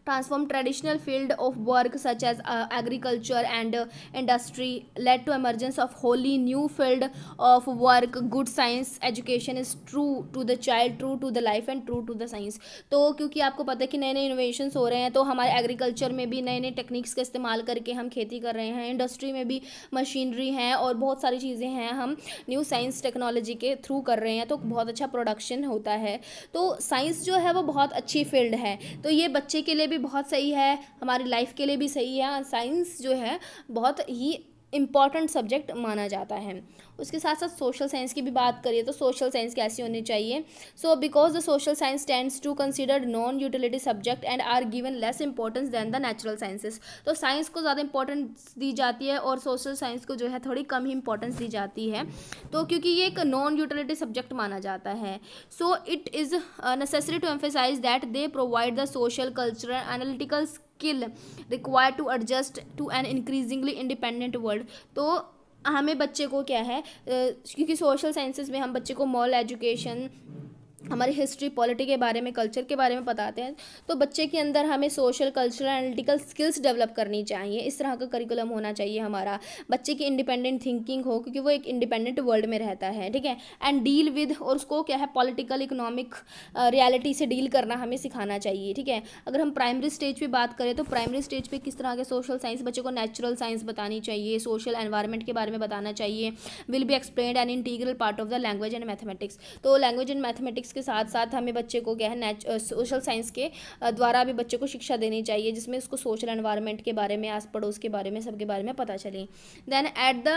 traditional field of work such as agriculture and industry, led to emergence of wholly new field of work. Good science education is true to the child, true to the life and true to the science. तो क्योंकि आपको पता है कि नए नए innovations हो रहे हैं, तो हमारे एग्रीकल्चर में भी नए नए टेक्निक्स का इस्तेमाल करके हम खेती कर रहे हैं, इंडस्ट्री में भी मशीनरी हैं और बहुत सारी चीज़ें हैं, हम न्यू साइंस टेक्नोलॉजी के थ्रू कर रहे हैं, तो बहुत अच्छा प्रोडक्शन होता है। तो साइंस जो है वो बहुत अच्छी फील्ड है, तो ये बच्चे के लिए भी बहुत सही है, हमारी लाइफ के लिए भी सही है। साइंस जो है बहुत ही इम्पॉर्टेंट सब्जेक्ट माना जाता है। उसके साथ साथ सोशल साइंस की भी बात करिए तो सोशल साइंस कैसी होनी चाहिए। So because the social science tends to consider non utility subject and are given less importance than the natural sciences. तो साइंस को ज़्यादा इंपॉर्टेंस दी जाती है और सोशल साइंस को जो है थोड़ी कम ही इंपॉर्टेंस दी जाती है, तो क्योंकि ये एक नॉन यूटिलिटी सब्जेक्ट माना जाता है। So it is necessary to emphasise that they provide the social cultural analytical skill required to adjust to an increasingly independent world. तो हमें बच्चे को क्या है, क्योंकि सोशल साइंसेस में हम बच्चे को मॉरल एजुकेशन, हमारी हिस्ट्री, पॉलिटी के बारे में, कल्चर के बारे में बताते हैं, तो बच्चे के अंदर हमें social cultural analytical skills develop करनी चाहिए। इस तरह का करिकुलम होना चाहिए हमारा, बच्चे की इंडिपेंडेंट थिंकिंग हो, क्योंकि वो एक इंडिपेंडेंट वर्ल्ड में रहता है, ठीक है, एंड डील विद, और उसको क्या है पॉलिटिकल इकोनॉमिक रियलिटी से डील करना हमें सिखाना चाहिए, ठीक है। अगर हम प्राइमरी स्टेज पे बात करें तो प्राइमरी स्टेज पे किस तरह के सोशल साइंस, बच्चे को नेचुरल साइंस बतानी चाहिए, सोशल एनवायरनमेंट के बारे में बताना चाहिए, will be explained an integral part of the language and mathematics. तो लैंग्वेज एंड मैथमेटिक्स के साथ साथ हमें बच्चे को क्या है सोशल साइंस के द्वारा भी बच्चे को शिक्षा देनी चाहिए, जिसमें उसको सोशल एनवायरनमेंट के बारे में, आस पड़ोस के बारे में, सबके बारे में पता चले। Then at the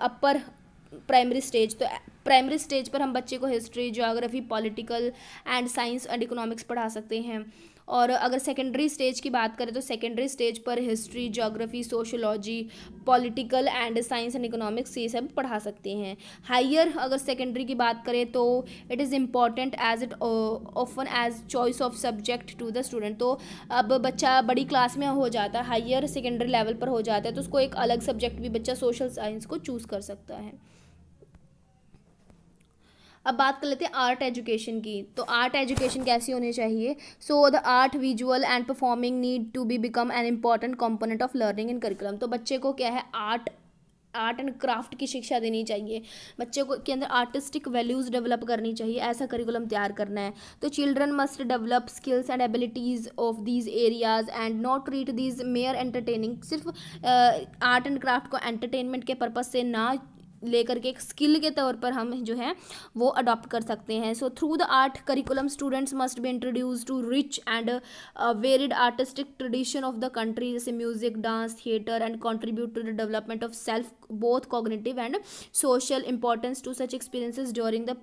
upper primary stage, तो प्राइमरी स्टेज पर हम बच्चे को history, geography, political and science and economics पढ़ा सकते हैं। और अगर सेकेंडरी स्टेज की बात करें तो सेकेंडरी स्टेज पर history, geography, sociology, political and science and economics ये सब पढ़ा सकते हैं। हायर अगर सेकेंडरी की बात करें तो it is important as it often as choice of subject to the student. तो अब बच्चा बड़ी क्लास में हो जाता है, हायर सेकेंडरी लेवल पर हो जाता है, तो उसको एक अलग सब्जेक्ट भी बच्चा सोशल साइंस को चूज़ कर सकता है। अब बात कर लेते हैं आर्ट एजुकेशन की। तो आर्ट एजुकेशन कैसी होनी चाहिए। So the art, visual and performing need to be become an important component of learning in curriculum. तो बच्चे को क्या है आर्ट एंड क्राफ्ट की शिक्षा देनी चाहिए, बच्चे को के अंदर आर्टिस्टिक वैल्यूज़ डेवलप करनी चाहिए, ऐसा करिकुलम तैयार करना है। तो children must develop skills and abilities of these areas and not treat these mayor entertaining. सिर्फ आर्ट एंड क्राफ्ट को एंटरटेनमेंट के पर्पज़ से ना लेकर के एक स्किल के तौर पर हम जो है वो अडॉप्ट कर सकते हैं। So through the art curriculum students must be introduce to rich and varied artistic tradition of the country, जैसे music, dance, theatre, and contribute to the development of self both cognitive and social importance to such experiences during the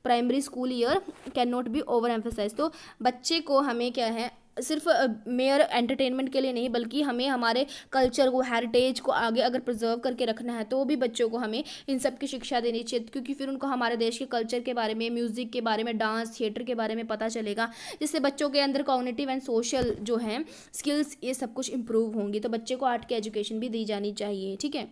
primary school year can not be over emphasise. तो बच्चे को हमें क्या है सिर्फ mayor entertainment के लिए नहीं, बल्कि हमें हमारे कल्चर को, हेरिटेज को आगे अगर प्रिजर्व करके रखना है तो भी बच्चों को हमें इन सब की शिक्षा देनी चाहिए, क्योंकि फिर उनको हमारे देश के कल्चर के बारे में, म्यूज़िक के बारे में, डांस थिएटर के बारे में पता चलेगा, जिससे बच्चों के अंदर कॉग्निटिव एंड सोशल जो है स्किल्स ये सब कुछ इंप्रूव होंगी। तो बच्चे को आर्ट की एजुकेशन भी दी जानी चाहिए, ठीक है।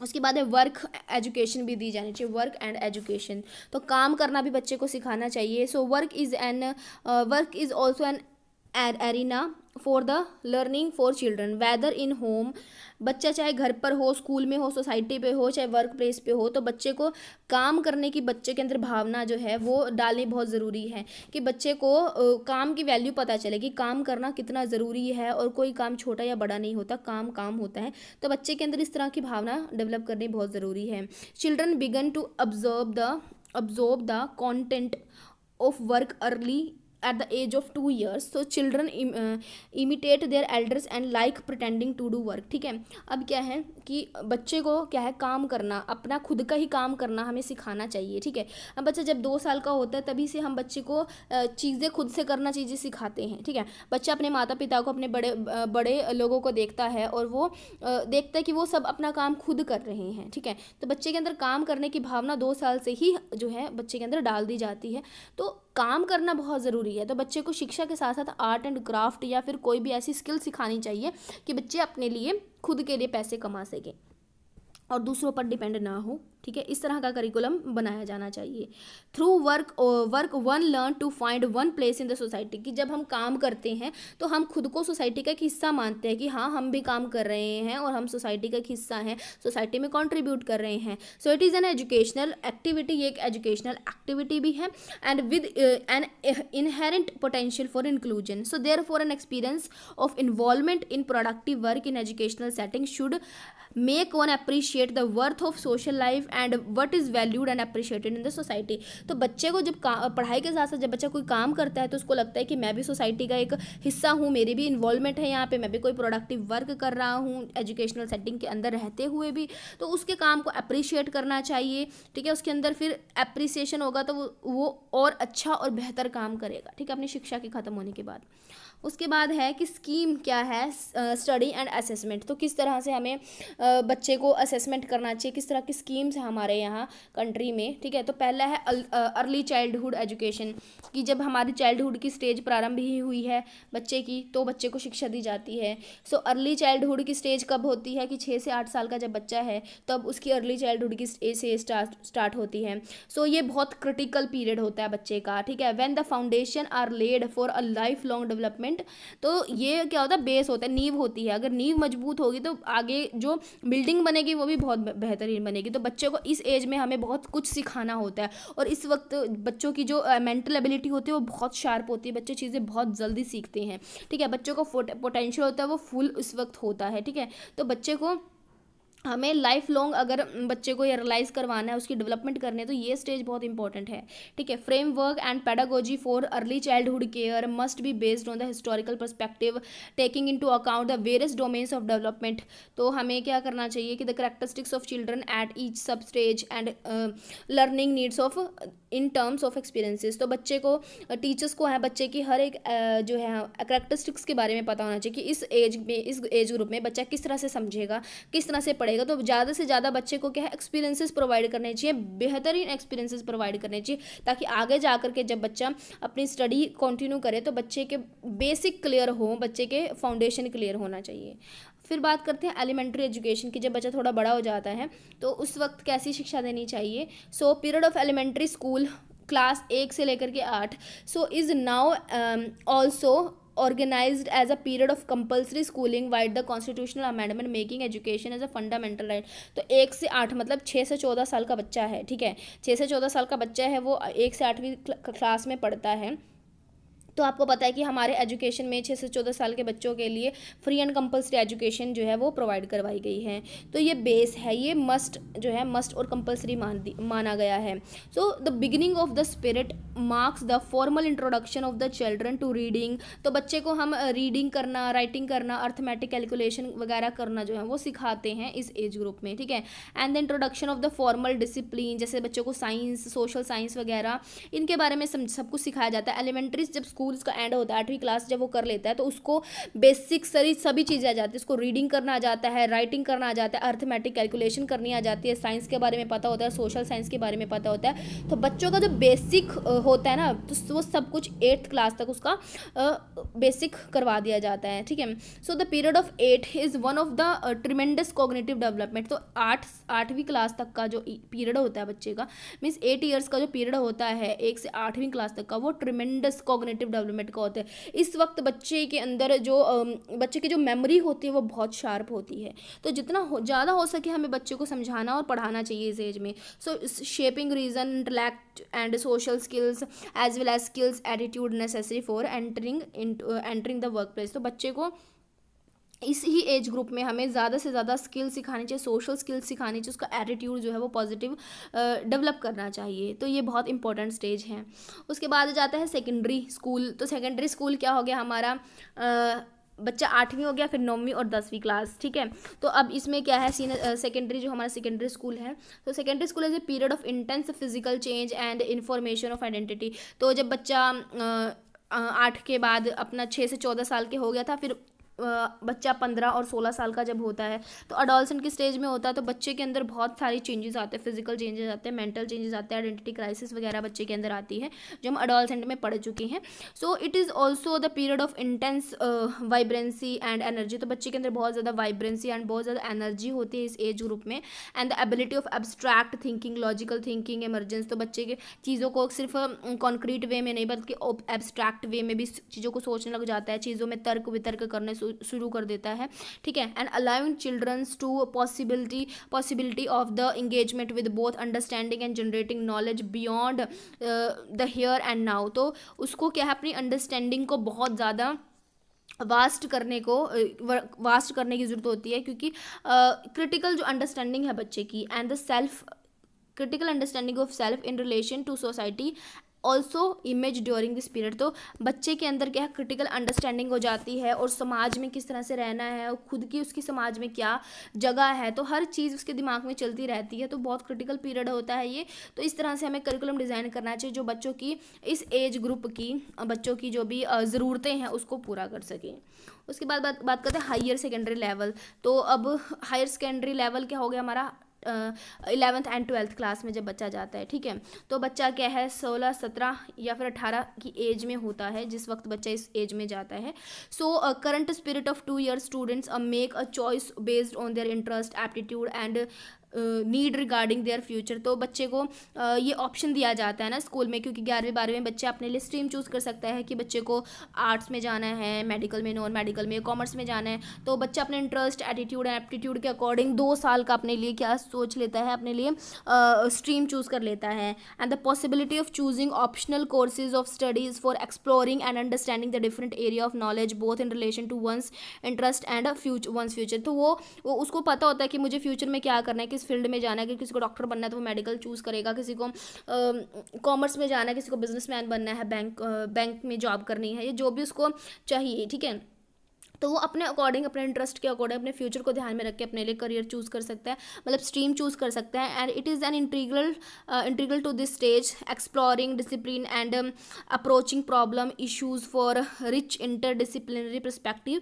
उसके बाद है वर्क एजुकेशन भी दी जानी चाहिए, वर्क एंड एजुकेशन। तो काम करना भी बच्चे को सिखाना चाहिए। So work is also an arena for the learning for children, whether in home, बच्चा चाहे घर पर हो, स्कूल में हो, सोसाइटी पे हो, चाहे वर्क प्लेस पे हो, तो बच्चे को काम करने की बच्चे के अंदर भावना जो है वो डालनी बहुत ज़रूरी है, कि बच्चे को काम की वैल्यू पता चले कि काम करना कितना ज़रूरी है, और कोई काम छोटा या बड़ा नहीं होता, काम काम होता है। तो बच्चे के अंदर इस तरह की भावना डेवलप करनी बहुत ज़रूरी है। Children begin to absorb the content of work early at the age of 2 years, so children imitate their elders and like pretending to do work, ठीक है। अब क्या है कि बच्चे को क्या है, काम करना, अपना खुद का ही काम करना हमें सिखाना चाहिए, ठीक है। अब बच्चा जब 2 साल का होता है तभी से हम बच्चे को चीज़ें खुद से करना, चीज़ें सिखाते हैं, ठीक है। बच्चा अपने माता पिता को, अपने बड़े लोगों को देखता है, और वो देखता है कि वो सब अपना काम खुद कर रहे हैं, ठीक है। तो बच्चे के अंदर काम करने की भावना 2 साल से ही जो है बच्चे के अंदर डाल दी जाती है। तो काम करना बहुत ज़रूरी है। तो बच्चे को शिक्षा के साथ साथ आर्ट एंड क्राफ्ट या फिर कोई भी ऐसी स्किल सिखानी चाहिए कि बच्चे अपने लिए, खुद के लिए पैसे कमा सकें और दूसरों पर डिपेंड ना हो, ठीक है। इस तरह का करिकुलम बनाया जाना चाहिए। Through work one learn to find one place in the society, कि जब हम काम करते हैं तो हम खुद को सोसाइटी का एक हिस्सा मानते हैं कि हाँ हम भी काम कर रहे हैं और हम सोसाइटी का एक हिस्सा हैं, सोसाइटी में कंट्रीब्यूट कर रहे हैं। सो it is an educational activity, ये एक एजुकेशनल एक्टिविटी भी है, and with an inherent potential for inclusion. So therefore an experience of involvement in productive work in educational setting should make one appreciate the worth of social life and what is valued and appreciated in the society. तो बच्चे को जब पढ़ाई के साथ साथ जब बच्चा कोई काम करता है तो उसको लगता है कि मैं भी सोसाइटी का एक हिस्सा हूँ, मेरी भी इन्वॉल्वमेंट है यहाँ पे, मैं भी कोई प्रोडक्टिव वर्क कर रहा हूँ एजुकेशनल सेटिंग के अंदर रहते हुए भी, तो उसके काम को अप्रिशिएट करना चाहिए, ठीक है। उसके अंदर फिर अप्रिसिएशन होगा तो वो और अच्छा और बेहतर काम करेगा, ठीक है, अपनी शिक्षा के ख़त्म होने के बाद। उसके बाद है कि स्कीम क्या है, स्टडी एंड असेसमेंट। तो किस तरह से हमें बच्चे को असेसमेंट करना चाहिए, किस तरह की स्कीम्स है हमारे यहाँ कंट्री में, ठीक है। तो पहला है अर्ली चाइल्डहुड एजुकेशन, कि जब हमारी चाइल्डहुड की स्टेज प्रारंभ ही हुई है बच्चे की तो बच्चे को शिक्षा दी जाती है। सो अर्ली चाइल्डहुड की स्टेज कब होती है कि 6 से 8 साल का जब बच्चा है तब उसकी अर्ली चाइल्डहुड की स्टेज से स्टार्ट होती है। सो ये बहुत क्रिटिकल पीरियड होता है बच्चे का, ठीक है। When the foundation are laid for a life long development, तो ये क्या होता है, बेस होता है, नींव होती है। अगर नींव मजबूत होगी तो आगे जो बिल्डिंग बनेगी वो भी बहुत बेहतरीन बनेगी। तो बच्चों को इस एज में हमें बहुत कुछ सिखाना होता है, और इस वक्त बच्चों की जो मेंटल एबिलिटी होती है वो बहुत शार्प होती है, बच्चे चीज़ें बहुत जल्दी सीखते हैं, ठीक है। बच्चों को पोटेंशियल होता है वो फुल इस वक्त होता है, ठीक है। तो बच्चे को हमें लाइफ लॉन्ग अगर बच्चे को ये रियलाइज़ करवाना है, उसकी डेवलपमेंट करनी है, तो ये स्टेज बहुत इंपॉर्टेंट है, ठीक है। Framework and pedagogy for early childhood care must be based on the historical perspective taking into account the various domains of development. तो हमें क्या करना चाहिए कि the characteristics of children at each sub stage and learning needs of in terms of experiences. तो बच्चे को, teachers को है बच्चे की हर एक जो है करैक्टरिस्टिक्स के बारे में पता होना चाहिए कि इस एज में, इस एज ग्रुप में बच्चा किस तरह से समझेगा, किस तरह से पढ़ेगा। तो ज़्यादा से ज़्यादा बच्चे को क्या है, एक्सपीरियंसेस प्रोवाइड करने चाहिए, बेहतरीन एक्सपीरियंसेस प्रोवाइड करने चाहिए, ताकि आगे जा करके जब बच्चा अपनी स्टडी कंटिन्यू करे तो बच्चे के बेसिक क्लियर हो, बच्चे के फाउंडेशन क्लियर होना चाहिए। फिर बात करते हैं एलिमेंट्री एजुकेशन की। जब बच्चा थोड़ा बड़ा हो जाता है तो उस वक्त कैसी शिक्षा देनी चाहिए। So period of elementary school class 1 से लेकर के 8 so is now also organized as a period of compulsory schooling by the constitutional amendment making education as a fundamental right। तो 1 से 8 मतलब 6 से 14 साल का बच्चा है, ठीक है। 6 से 14 साल का बच्चा है, वो 1 से 8वीं क्लास में पढ़ता है। तो आपको पता है कि हमारे एजुकेशन में 6 से 14 साल के बच्चों के लिए फ्री एंड कंपल्सरी एजुकेशन जो है वो प्रोवाइड करवाई गई है। तो ये बेस है, ये मस्ट जो है मस्ट और कंपल्सरी माना गया है। So the beginning of the spirit marks the formal introduction of the children to reading. तो बच्चे को हम रीडिंग करना, राइटिंग करना, अर्थमेटिक कैलकुलेशन वगैरह करना जो है वो सिखाते हैं इस एज ग्रुप में, ठीक है। And the introduction of the formal discipline, जैसे बच्चों को साइंस, सोशल साइंस वगैरह इनके बारे में सब कुछ सिखाया जाता है। एलिमेंट्री जब स्कूल का एंड होता है 8वीं क्लास जब वो कर लेता है तो उसको बेसिक सभी चीज़ें आ जाती है, उसको रीडिंग करना आ जाता है, राइटिंग करना आ जाता है, अर्थमेटिक कैलकुलेशन करनी आ जाती है, साइंस के बारे में पता होता है, सोशल साइंस के बारे में पता होता है। तो बच्चों का जो बेसिक होता है ना तो वो सब कुछ 8th क्लास तक उसका बेसिक करवा दिया जाता है, ठीक है। So the period of 8 is one of the tremendous cognitive development. तो 8वीं क्लास तक का जो पीरियड होता है बच्चे का, मीन्स 8 ईयर्स का जो पीरियड होता है 1 से 8वीं क्लास तक का, वो ट्रिमेंडस कॉग्निटिव डेवलपमेंट का होता है। इस वक्त बच्चे के अंदर जो बच्चे की जो मेमोरी होती है वो बहुत शार्प होती है। तो जितना ज़्यादा हो सके हमें बच्चे को समझाना और पढ़ाना चाहिए इस एज में। So shaping reason, intellect and social skills as well as skills attitude necessary for entering the work place. तो बच्चे को इस ही एज ग्रुप में हमें ज़्यादा से ज़्यादा स्किल्स सिखानी चाहिए, सोशल स्किल्स सिखानी चाहिए, उसका एटीट्यूड जो है वो पॉजिटिव डेवलप करना चाहिए। तो ये बहुत इंपॉर्टेंट स्टेज है। उसके बाद जाता है सेकेंडरी स्कूल। तो सेकेंडरी स्कूल क्या हो गया हमारा, बच्चा 8वीं हो गया, फिर 9वीं और 10वीं क्लास, ठीक है। तो अब इसमें क्या है, सेकेंडरी जो हमारा सेकेंडरी स्कूल है, तो secondary school is a period of intense physical change and information of identity. तो जब बच्चा 8 के बाद अपना 6 से 14 साल के हो गया था, फिर बच्चा 15 और 16 साल का जब होता है तो अडोलसेंट की स्टेज में होता है, तो बच्चे के अंदर बहुत सारी चेंजेस आते हैं, फिजिकल चेंजेस आते हैं, मेंटल चेंजेस आते हैं, आइडेंटिटी क्राइसिस वगैरह बच्चे के अंदर आती है जो हम अडोलसेंट में पढ़ चुके हैं। सो it is also the period of intense vibrancy and energy. तो बच्चे के अंदर बहुत ज़्यादा वाइब्रेंसी एंड बहुत ज़्यादा एनर्जी होती है इस एज ग्रुप में। And the ability of abstract thinking, logical thinking emergence. तो बच्चे के चीज़ों को सिर्फ कॉन्क्रीट वे में नहीं बल्कि एब्स्ट्रैक्ट वे में भी चीज़ों को सोचने लग जाता है, चीज़ों में तर्क वितर्क करने शुरू कर देता है, ठीक है। And allowing childrens to possibility of the engagement with both understanding and generating knowledge beyond the here and now. तो उसको क्या है, अपनी अंडरस्टैंडिंग को बहुत ज़्यादा वास्ट करने की ज़रूरत होती है, क्योंकि क्रिटिकल जो अंडरस्टैंडिंग है बच्चे की and the self critical understanding of self in relation to society also image during this period. तो बच्चे के अंदर क्या है, क्रिटिकल अंडरस्टैंडिंग हो जाती है और समाज में किस तरह से रहना है और खुद की उसकी समाज में क्या जगह है, तो हर चीज़ उसके दिमाग में चलती रहती है। तो बहुत क्रिटिकल पीरियड होता है ये। तो इस तरह से हमें करिकुलम डिज़ाइन करना चाहिए जो बच्चों की इस एज ग्रुप की बच्चों की जो भी ज़रूरतें हैं उसको पूरा कर सकें। उसके बाद बात करते हैं हायर सेकेंडरी लेवल। तो अब हायर सेकेंडरी लेवल क्या हो गया हमारा, 11th एंड 12th क्लास में जब बच्चा जाता है, ठीक है। तो बच्चा क्या है 16, 17 या फिर 18 की एज में होता है जिस वक्त बच्चा इस एज में जाता है। So current spirit of 2 years students make a choice based on their interest, aptitude and need regarding their future. तो बच्चे को ये ऑप्शन दिया जाता है ना स्कूल में, क्योंकि 11वीं 12वीं में बच्चे अपने लिए स्ट्रीम चूज़ कर सकता है कि बच्चे को आर्ट्स में जाना है, मेडिकल में, नॉन मेडिकल में, कॉमर्स में जाना है। तो बच्चा अपने इंटरेस्ट, एटीट्यूड एंड एप्टीट्यूड के अकॉर्डिंग 2 साल का अपने लिए क्या सोच लेता है, अपने लिए स्ट्रीम चूज़ कर लेता है। And the possibility of choosing optional courses of studies for exploring and understanding the different area of knowledge both in relation to one's interest and one's future. तो वो उसको पता होता है कि मुझे फ्यूचर में क्या करना है, किस फील्ड में जाना है। कि किसी को डॉक्टर बनना है तो वो मेडिकल चूज़ करेगा, किसी को कॉमर्स में जाना है, किसी को बिजनेसमैन बनना है, बैंक में जॉब करनी है, ये जो भी उसको चाहिए, ठीक है। तो वो अपने अकॉर्डिंग, अपने इंटरेस्ट के अकॉर्डिंग, अपने फ्यूचर को ध्यान में रख के अपने लिए करियर चूज़ कर सकता है, मतलब स्ट्रीम चूज़ कर सकता है। And it is an integral to this stage exploring discipline and approaching problem issues for rich interdisciplinary perspective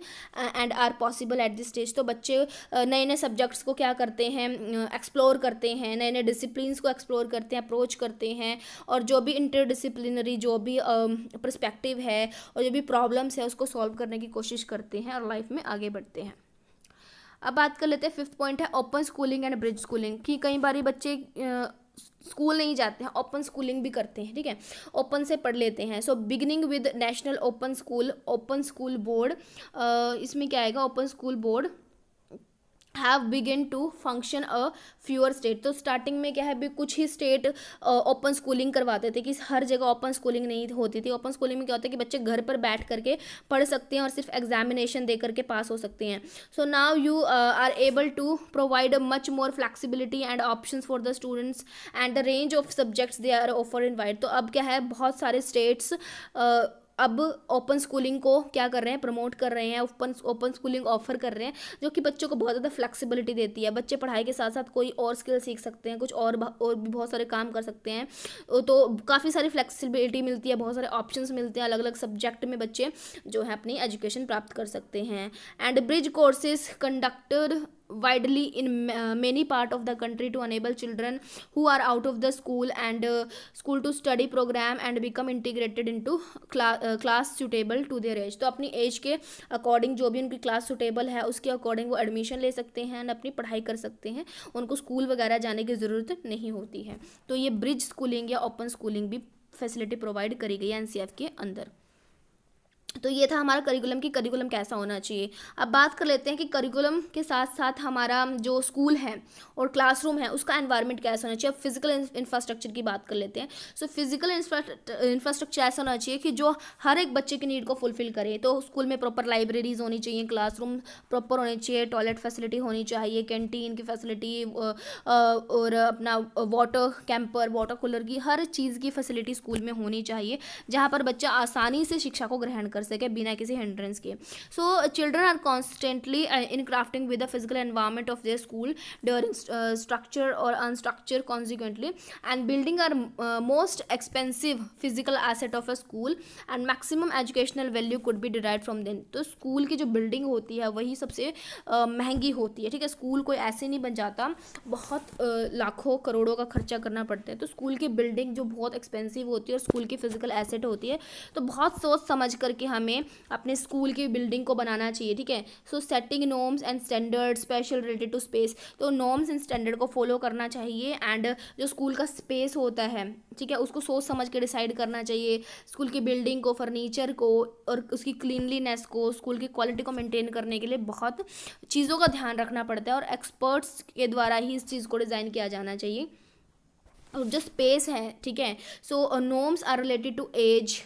and are possible at this stage. तो बच्चे नए नए सब्जेक्ट्स को क्या करते हैं, एक्सप्लोर करते हैं, नए नए डिसिप्लिन्स को एक्सप्लोर करते हैं, अप्रोच करते हैं, और जो भी इंटरडिसिप्लिनरी जो भी परस्पेक्टिव है और जो भी प्रॉब्लम्स है उसको सॉल्व करने की कोशिश करते हैं और लाइफ में आगे बढ़ते हैं। अब बात कर लेते हैं 5th पॉइंट है open schooling and bridge schooling. कि कई बार बच्चे स्कूल नहीं जाते हैं, ओपन स्कूलिंग भी करते हैं, ठीक है, ओपन से पढ़ लेते हैं। So beginning with national open school board, इसमें क्या आएगा, open school board have begin to function a fewer state. तो स्टार्टिंग में क्या है, भी कुछ ही स्टेट ओपन स्कूलिंग करवाते थे, कि हर जगह ओपन स्कूलिंग नहीं होती थी। ओपन स्कूलिंग में क्या होता है कि बच्चे घर पर बैठ करके पढ़ सकते हैं और सिर्फ एग्जामिनेशन दे करके पास हो सकते हैं। So now you are able to provide much more flexibility and options for the students and the range of subjects they are offer in wide. तो अब क्या है, बहुत सारे स्टेट्स अब ओपन स्कूलिंग को क्या कर रहे हैं, प्रमोट कर रहे हैं, ओपन स्कूलिंग ऑफर कर रहे हैं, जो कि बच्चों को बहुत ज़्यादा फ्लेक्सिबिलिटी देती है। बच्चे पढ़ाई के साथ साथ कोई और स्किल सीख सकते हैं, कुछ और भी बहुत सारे काम कर सकते हैं, तो काफ़ी सारी फ्लेक्सिबिलिटी मिलती है, बहुत सारे ऑप्शंस मिलते हैं, अलग अलग सब्जेक्ट में बच्चे जो है अपनी एजुकेशन प्राप्त कर सकते हैं। And bridge courses conducted widely in many part of the country to enable children who are out of the school and school to study program and become integrated into class suitable to their age। तो अपनी as के according जो भी उनकी class suitable है उसके according वो admission ले सकते हैं और अपनी पढ़ाई कर सकते हैं, उनको स्कूल वगैरह जाने की ज़रूरत नहीं होती है। तो ये ब्रिज स्कूलिंग या ओपन स्कूलिंग भी फैसिलिटी प्रोवाइड करी गई है एनसीएफ के अंदर। तो ये था हमारा करिकुलम कि करिकुलम कैसा होना चाहिए। अब बात कर लेते हैं कि करिकुलम के साथ साथ हमारा जो स्कूल है और क्लासरूम है उसका एनवायरनमेंट कैसा होना चाहिए। अब फिजिकल इंफ्रास्ट्रक्चर की बात कर लेते हैं। सो फिजिकल इंफ्रास्ट्रक्चर ऐसा होना चाहिए कि जो हर एक बच्चे की नीड को फुलफिल करे। तो स्कूल में प्रॉपर लाइब्रेरीज होनी चाहिए, क्लासरूम प्रॉपर होने चाहिए, टॉयलेट फैसिलिटी होनी चाहिए, कैंटीन की फैसिलिटी और अपना वाटर कैंपर, वाटर कूलर की हर चीज़ की फैसिलिटी स्कूल में होनी चाहिए, जहाँ पर बच्चा आसानी से शिक्षा को ग्रहण कर सके बिना किसी हिंड्रेंस के। So children are constantly in crafting with the physical environment of their school during structure और unstructure consequently and building are most expensive physical asset of a school and maximum educational value could be derived from them. तो school की जो building होती है वही सबसे महंगी होती है, ठीक है। स्कूल कोई ऐसे नहीं बन जाता, बहुत लाखों करोड़ों का खर्चा करना पड़ता है। तो स्कूल की बिल्डिंग जो बहुत एक्सपेंसिव होती है और स्कूल की फिजिकल एसेट होती है, तो बहुत सोच समझ करके हमें अपने स्कूल की बिल्डिंग को बनाना चाहिए, ठीक है। So setting norms and standard special related to space, तो नॉर्म्स एंड स्टैंडर्ड को फॉलो करना चाहिए। एंड जो स्कूल का स्पेस होता है, ठीक है, उसको सोच समझ के डिसाइड करना चाहिए। स्कूल की बिल्डिंग को, फर्नीचर को और उसकी क्लीनलीनेस को, स्कूल की क्वालिटी को मेंटेन करने के लिए बहुत चीज़ों का ध्यान रखना पड़ता है और एक्सपर्ट्स के द्वारा ही इस चीज़ को डिज़ाइन किया जाना चाहिए। और जो स्पेस है, ठीक है, so norms are related to age,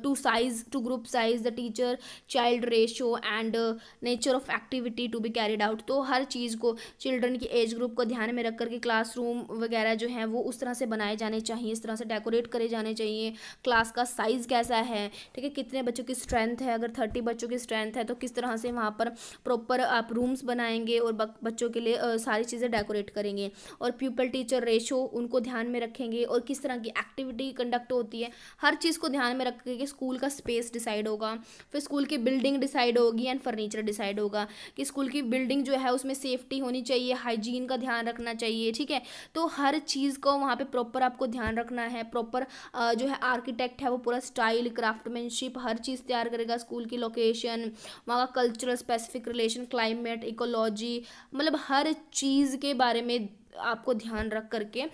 to size, to group size, the teacher child ratio and nature of activity to be carried out। तो हर चीज़ को चिल्ड्रन की एज ग्रुप को ध्यान में रख करके क्लासरूम वगैरह जो है वो उस तरह से बनाए जाने चाहिए, इस तरह से डेकोरेट करे जाने चाहिए। क्लास का साइज़ कैसा है, ठीक है, कितने बच्चों की स्ट्रेंथ है, अगर 30 बच्चों की स्ट्रेंथ है तो किस तरह से वहाँ पर प्रॉपर आप रूम्स बनाएंगे और बच्चों के लिए सारी चीज़ें डेकोरेट करेंगे। और प्यूपल टीचर रेशो उनको ध्यान में रखेंगे और किस तरह की एक्टिविटी कंडक्ट होती है, हर चीज़ को ध्यान में रख के स्कूल का स्पेस डिसाइड होगा। फिर स्कूल की बिल्डिंग डिसाइड होगी एंड फर्नीचर डिसाइड होगा कि स्कूल की बिल्डिंग जो है उसमें सेफ्टी होनी चाहिए, हाइजीन का ध्यान रखना चाहिए, ठीक है। तो हर चीज़ को वहाँ पे प्रॉपर आपको ध्यान रखना है। प्रॉपर जो है आर्किटेक्ट है वो पूरा स्टाइल, क्राफ्टमैनशिप हर चीज़ तैयार करेगा। स्कूल की लोकेशन, वहाँ का cultural specific relation, climate, ecology, मतलब हर चीज़ के बारे में आपको ध्यान रख करके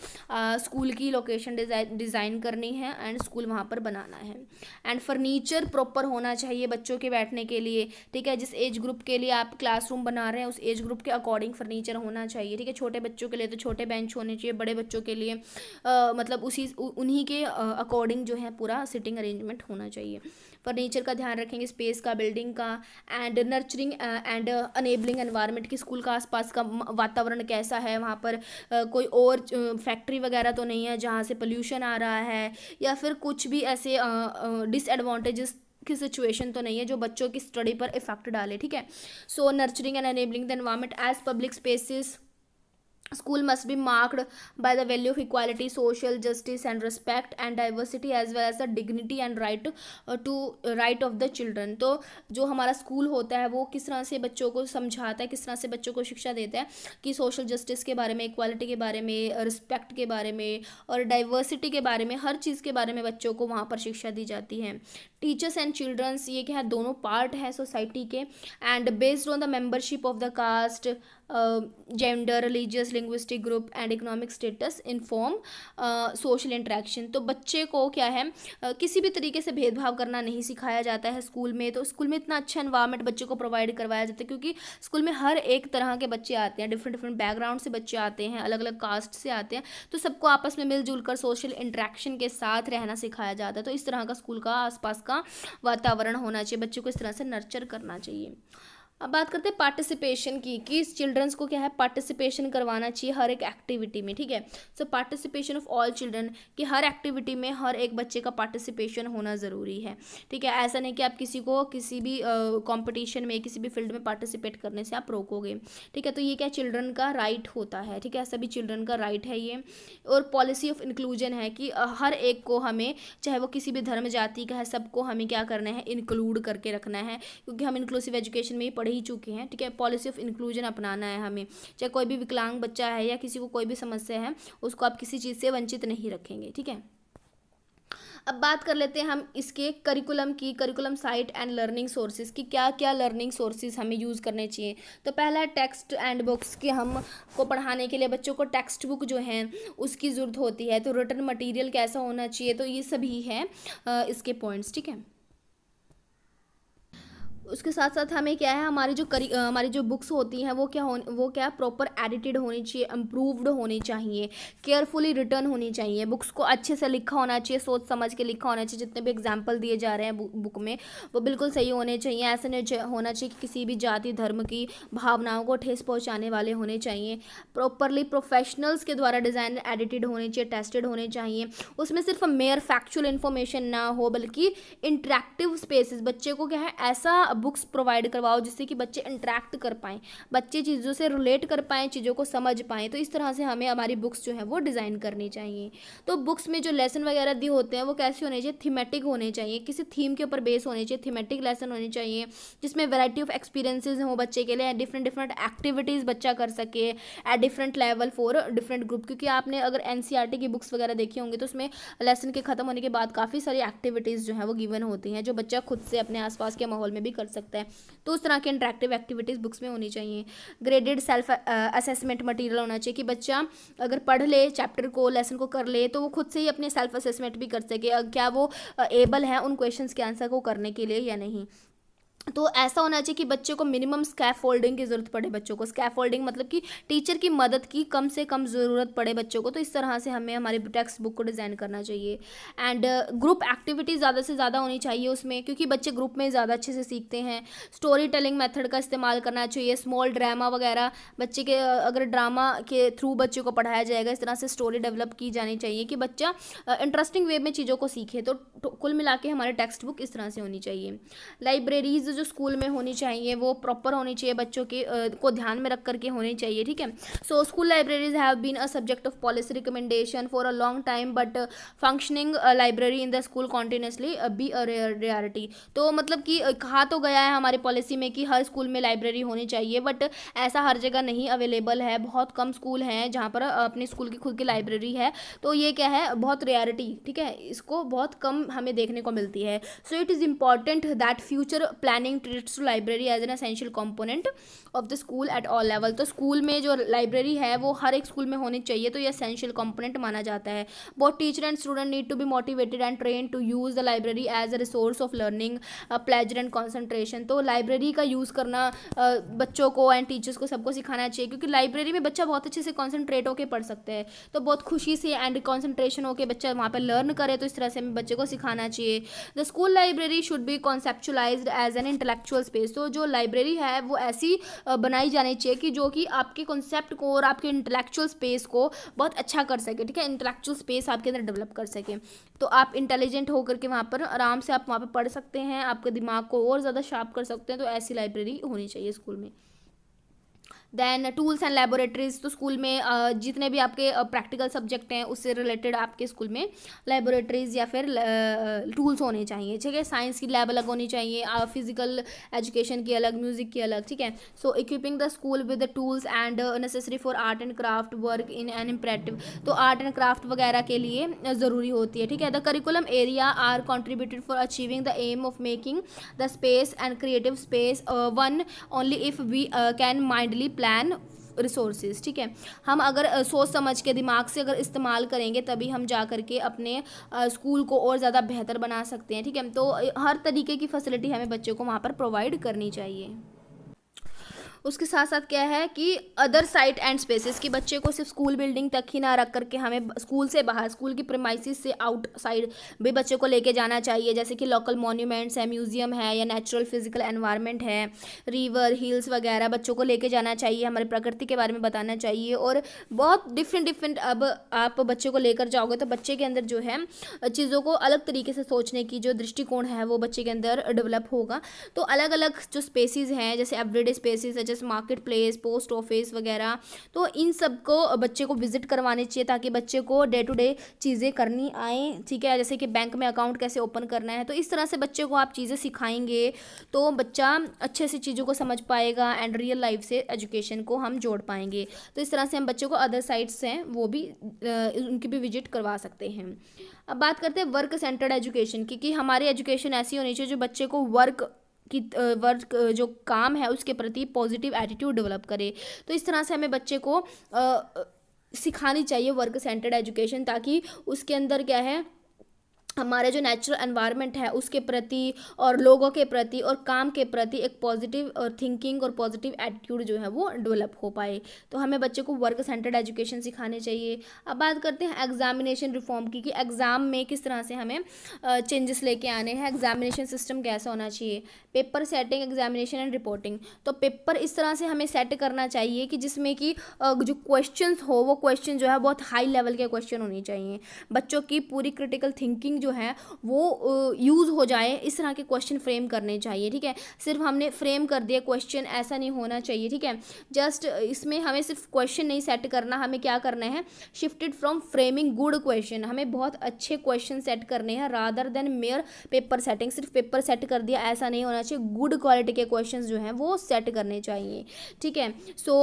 स्कूल की लोकेशन डिज़ाइन करनी है एंड स्कूल वहाँ पर बनाना है। एंड फर्नीचर प्रॉपर होना चाहिए बच्चों के बैठने के लिए, ठीक है। जिस एज ग्रुप के लिए आप क्लासरूम बना रहे हैं उस एज ग्रुप के अकॉर्डिंग फर्नीचर होना चाहिए, ठीक है। छोटे बच्चों के लिए तो छोटे बेंच होने चाहिए, बड़े बच्चों के लिए मतलब उन्हीं के अकॉर्डिंग जो है पूरा सिटिंग अरेंजमेंट होना चाहिए। फर्नीचर का ध्यान रखेंगे, स्पेस का, बिल्डिंग का, and nurturing and enabling environment की स्कूल का आसपास का वातावरण कैसा है, वहाँ पर कोई और फैक्ट्री वगैरह तो नहीं है जहाँ से पोल्यूशन आ रहा है, या फिर कुछ भी ऐसे डिसएडवांटेजेस की सिचुएशन तो नहीं है जो बच्चों की स्टडी पर इफेक्ट डाले, ठीक है। So nurturing and enabling the environment as public spaces, school must be marked by the value of equality, social justice and respect and diversity as well as the dignity and right of the children। तो जो हमारा school होता है वो किस तरह से बच्चों को समझाता है, किस तरह से बच्चों को शिक्षा देता है कि सोशल जस्टिस के बारे में, इक्वालिटी के बारे में, रिस्पेक्ट के बारे में और डाइवर्सिटी के बारे में, हर चीज़ के बारे में बच्चों को वहाँ पर शिक्षा दी जाती है। टीचर्स एंड चिल्ड्रंस, ये क्या है, दोनों पार्ट है सोसाइटी के। And based on the membership of the caste, gender, religious, linguistic group and economic status inform social interaction. तो बच्चे को क्या है किसी भी तरीके से भेदभाव करना नहीं सिखाया जाता है स्कूल में। तो स्कूल में इतना अच्छा एनवायरनमेंट बच्चों को प्रोवाइड करवाया जाता है क्योंकि स्कूल में हर एक तरह के बच्चे आते हैं, डिफरेंट बैकग्राउंड से बच्चे आते हैं, अलग अलग कास्ट से आते हैं। तो सबको आपस में मिलजुल कर सोशल इंटरेक्शन के साथ रहना सिखाया जाता है। तो इस तरह का स्कूल का आसपास का वातावरण होना चाहिए, बच्चों को इस तरह से नर्चर करना चाहिए। अब बात करते हैं पार्टिसिपेशन की, कि चिल्ड्रंस को क्या है पार्टिसिपेशन करवाना चाहिए हर एक एक्टिविटी में, ठीक है। सो पार्टिसिपेशन ऑफ ऑल चिल्ड्रन, कि हर एक्टिविटी में हर एक बच्चे का पार्टिसिपेशन होना ज़रूरी है, ठीक है। ऐसा नहीं कि आप किसी को किसी भी कंपटीशन में किसी भी फील्ड में पार्टिसिपेट करने से आप रोकोगे, ठीक है। तो ये क्या चिल्ड्रन का राइट होता है, ठीक है, सभी चिल्ड्रन का राइट है ये। और पॉलिसी ऑफ इंक्लूजन है कि हर एक को हमें, चाहे वो किसी भी धर्म जाति का है, सबको हमें क्या करना है इंक्लूड करके रखना है, क्योंकि हम इंक्लूसिव एजुकेशन में ही पढ़ ही चुके हैं, ठीक है। पॉलिसी ऑफ इंक्लूजन अपनाना है हमें, चाहे कोई भी विकलांग बच्चा है या किसी को कोई भी समस्या है, उसको आप किसी चीज़ से वंचित नहीं रखेंगे, ठीक है। अब बात कर लेते हैं हम इसके करिकुलम की, curriculum site and learning sources की, क्या क्या लर्निंग सोर्सेज हमें यूज़ करने चाहिए। तो पहला है टेक्स्ट एंड बुक्स, कि हम को पढ़ाने के लिए बच्चों को टेक्स्ट बुक जो है उसकी ज़रूरत होती है। तो रिटन मटेरियल कैसा होना चाहिए, तो ये सभी है इसके पॉइंट्स, ठीक है। उसके साथ साथ हमें क्या है, हमारी जो बुक्स होती हैं वो क्या प्रॉपर एडिटेड होनी चाहिए, इम्प्रूव्ड होनी चाहिए, केयरफुली रिटर्न होनी चाहिए, बुक्स को अच्छे से लिखा होना चाहिए, सोच समझ के लिखा होना चाहिए। जितने भी एग्जाम्पल दिए जा रहे हैं बुक में वो बिल्कुल सही होने चाहिए। ऐसे नहीं होना चाहिए कि किसी भी जाति धर्म की भावनाओं को ठेस पहुँचाने वाले होने चाहिए। प्रॉपरली प्रोफेशनल्स के द्वारा डिज़ाइन एडिटेड होने चाहिए, टेस्टेड होने चाहिए। उसमें सिर्फ मेयर फैक्चुअल इन्फॉर्मेशन ना हो, बल्कि इंटरेक्टिव स्पेसेस, बच्चे को क्या है ऐसा बुक्स प्रोवाइड करवाओ जिससे कि बच्चे इंटरेक्ट कर पाएँ, बच्चे चीज़ों से रिलेट कर पाएँ, चीज़ों को समझ पाएँ। तो इस तरह से हमें हमारी बुक्स जो है वो डिज़ाइन करनी चाहिए। तो बुक्स में जो लेसन वगैरह दिए होते हैं वो कैसे होने चाहिए, थीमेटिक होने चाहिए, किसी थीम के ऊपर बेस होने चाहिए, थीमेटिक लेसन होने चाहिए जिसमें वैरायटी ऑफ एक्सपीरियंसेस हो बच्चे के लिए, डिफरेंट डिफरेंट एक्टिविटीज़ बच्चा कर सके at different level for different group. क्योंकि आपने अगर एनसीईआरटी की बुक्स वगैरह देखी होंगी तो उसमें लेसन के खत्म होने के बाद काफ़ी सारी एक्टिविटीज़ जो है वो गिवन होती हैं, जो बच्चा खुद से अपने आसपास के माहौल में भी कर सकता है। तो उस तरह के इंटरेक्टिव एक्टिविटीज़ बुक्स में होनी चाहिए। ग्रेडेड सेल्फ असेसमेंट मटेरियल होना चाहिए कि बच्चा अगर पढ़ ले चैप्टर को, लेसन को कर ले, तो वो खुद से ही अपने सेल्फ असेसमेंट भी कर सके, क्या वो एबल है उन क्वेश्चंस के आंसर को करने के लिए या नहीं। तो ऐसा होना चाहिए कि बच्चे को मिनिमम स्कैफोल्डिंग की ज़रूरत पड़े, बच्चों को स्कैफोल्डिंग मतलब कि टीचर की मदद की कम से कम ज़रूरत पड़े बच्चों को। तो इस तरह से हमें हमारी टेक्स्ट बुक को डिज़ाइन करना चाहिए। एंड ग्रुप एक्टिविटी ज़्यादा से ज़्यादा होनी चाहिए उसमें, क्योंकि बच्चे ग्रुप में ज़्यादा अच्छे से सीखते हैं। स्टोरी टेलिंग मेथड का इस्तेमाल करना चाहिए, स्मॉल ड्रामा वगैरह बच्चे के अगर ड्रामा के थ्रू बच्चे को पढ़ाया जाएगा, इस तरह से स्टोरी डेवलप की जानी चाहिए कि बच्चा इंटरेस्टिंग वे में चीज़ों को सीखे। तो कुल मिला के हमारी टेक्स्ट बुक इस तरह से होनी चाहिए। लाइब्रेरीज जो स्कूल में होनी चाहिए वो प्रॉपर होनी चाहिए, बच्चों के को ध्यान में रख करके होनी चाहिए, ठीक है। So school libraries have been a subject of policy recommendation for a long time, but functioning library in the school continuously be a rarity. तो मतलब कि कहा तो गया है हमारी पॉलिसी में कि हर स्कूल में लाइब्रेरी होनी चाहिए, बट ऐसा हर जगह नहीं अवेलेबल है। बहुत कम स्कूल हैं जहाँ पर अपने स्कूल की खुद की लाइब्रेरी है, तो ये क्या है बहुत रेयरिटी, ठीक है, इसको बहुत कम हमें देखने को मिलती है। So it is important that future planning treats to library as an essential component of the school at all level. तो स्कूल में जो लाइब्रेरी है वो हर एक स्कूल में होनी चाहिए, तो ये एसेंशियल कंपोनेंट माना जाता है। Both teacher and student need to be motivated and train to use the library as a resource of learning, pleasure and concentration. तो लाइब्रेरी का यूज़ करना बच्चों को एंड टीचर्स को सबको सिखाना चाहिए, क्योंकि लाइब्रेरी में बच्चा बहुत अच्छे से कॉन्सेंट्रेट होकर पढ़ सकते हैं। तो बहुत खुशी से एंड कॉन्सेंट्रेशन होकर बच्चा वहाँ पर लर्न करे, तो इस तरह से हमें बच्चे को सिखाना चाहिए। The school library should be conceptualised as an intellectual space. तो जो लाइब्रेरी है वो ऐसी बनाई जानी चाहिए कि जो कि आपके कॉन्सेप्ट को और आपके इंटेलेक्चुअल स्पेस को बहुत अच्छा कर सके, ठीक है, इंटेलेक्चुअल स्पेस आपके अंदर डेवलप कर सके। तो आप इंटेलिजेंट होकर के वहाँ पर आराम से आप वहाँ पर पढ़ सकते हैं, आपके दिमाग को और ज़्यादा शार्प कर सकते हैं। तो ऐसी लाइब्रेरी होनी चाहिए स्कूल में। Then tools and laboratories. तो स्कूल में जितने भी आपके प्रैक्टिकल सब्जेक्ट हैं उससे रिलेटेड आपके स्कूल में लेबोरेटरीज या फिर टूल्स होने चाहिए, ठीक है। साइंस की लैब अलग होनी चाहिए, फिजिकल एजुकेशन की अलग, म्यूजिक की अलग, ठीक है। So equipping the school with the tools and necessary for art and craft work in an imperative. तो आर्ट एंड क्राफ्ट वगैरह के लिए ज़रूरी होती है, ठीक है। The curriculum area are contributed for achieving the aim of making the space and creative space one only if we can mindly plan resources, ठीक है। हम अगर सोच समझ के दिमाग से अगर इस्तेमाल करेंगे तभी हम जा करके अपने स्कूल को और ज़्यादा बेहतर बना सकते हैं, ठीक है। तो हर तरीके की फैसिलिटी हमें बच्चों को वहाँ पर प्रोवाइड करनी चाहिए। उसके साथ साथ क्या है कि अदर साइट एंड स्पेसेस, कि बच्चे को सिर्फ स्कूल बिल्डिंग तक ही ना रख करके हमें स्कूल से बाहर, स्कूल की प्रेमाइसिस से आउटसाइड भी बच्चे को लेके जाना चाहिए, जैसे कि लोकल मॉन्यूमेंट्स है, म्यूजियम है, या नेचुरल फिजिकल एनवायरनमेंट है, रिवर हिल्स वगैरह बच्चों को लेके जाना चाहिए, हमारे प्रकृति के बारे में बताना चाहिए। और बहुत डिफरेंट अब आप बच्चे को लेकर जाओगे तो बच्चे के अंदर जो है चीज़ों को अलग तरीके से सोचने की जो दृष्टिकोण है वो बच्चे के अंदर डेवलप होगा। तो अलग अलग जो स्पेसिस हैं, जैसे एवरीडे स्पेसिस है, जैसे मार्केट प्लेस, पोस्ट ऑफिस वगैरह, तो इन सब को बच्चे को विजिट करवाने चाहिए ताकि बच्चे को डे टू डे चीज़ें करनी आए, ठीक है। जैसे कि बैंक में अकाउंट कैसे ओपन करना है, तो इस तरह से बच्चे को आप चीज़ें सिखाएंगे तो बच्चा अच्छे से चीज़ों को समझ पाएगा एंड रियल लाइफ से एजुकेशन को हम जोड़ पाएंगे। तो इस तरह से हम बच्चों को अदर साइट्स हैं वो भी उनकी भी विजिट करवा सकते हैं। अब बात करते हैं वर्क सेंटर्ड एजुकेशन की, कि हमारी एजुकेशन ऐसी होनी चाहिए जो बच्चे को वर्क जो काम है उसके प्रति पॉजिटिव एटीट्यूड डेवलप करे। तो इस तरह से हमें बच्चे को सिखानी चाहिए वर्क सेंटर्ड एजुकेशन, ताकि उसके अंदर क्या है हमारे जो नेचुरल एनवायरनमेंट है उसके प्रति और लोगों के प्रति और काम के प्रति एक पॉजिटिव और थिंकिंग और पॉजिटिव एटीट्यूड जो है वो डेवलप हो पाए। तो हमें बच्चे को वर्क सेंटर्ड एजुकेशन सिखाने चाहिए। अब बात करते हैं एग्जामिनेशन रिफॉर्म की, कि एग्ज़ाम में किस तरह से हमें चेंजेस लेके आने हैं, एग्जामिनेशन सिस्टम कैसा होना चाहिए, paper setting, examination and reporting. तो पेपर इस तरह से हमें सेट करना चाहिए कि जिसमें कि जो क्वेश्चन हो वो क्वेश्चन जो है बहुत हाई लेवल के क्वेश्चन होने चाहिए, बच्चों की पूरी क्रिटिकल थिंकिंग जो है वो यूज़ हो जाए, इस तरह के क्वेश्चन फ्रेम करने चाहिए, ठीक है। सिर्फ हमने फ्रेम कर दिया क्वेश्चन, ऐसा नहीं होना चाहिए, ठीक है। जस्ट इसमें हमें सिर्फ क्वेश्चन नहीं सेट करना, हमें क्या करना है, shifted from framing good question, हमें बहुत अच्छे क्वेश्चन सेट करने हैं rather than mayor paper setting. सिर्फ पेपर सेट कर दिया ऐसा नहीं होना चाहिए, गुड क्वालिटी के क्वेश्चन जो हैं वो सेट करने चाहिए, ठीक है। सो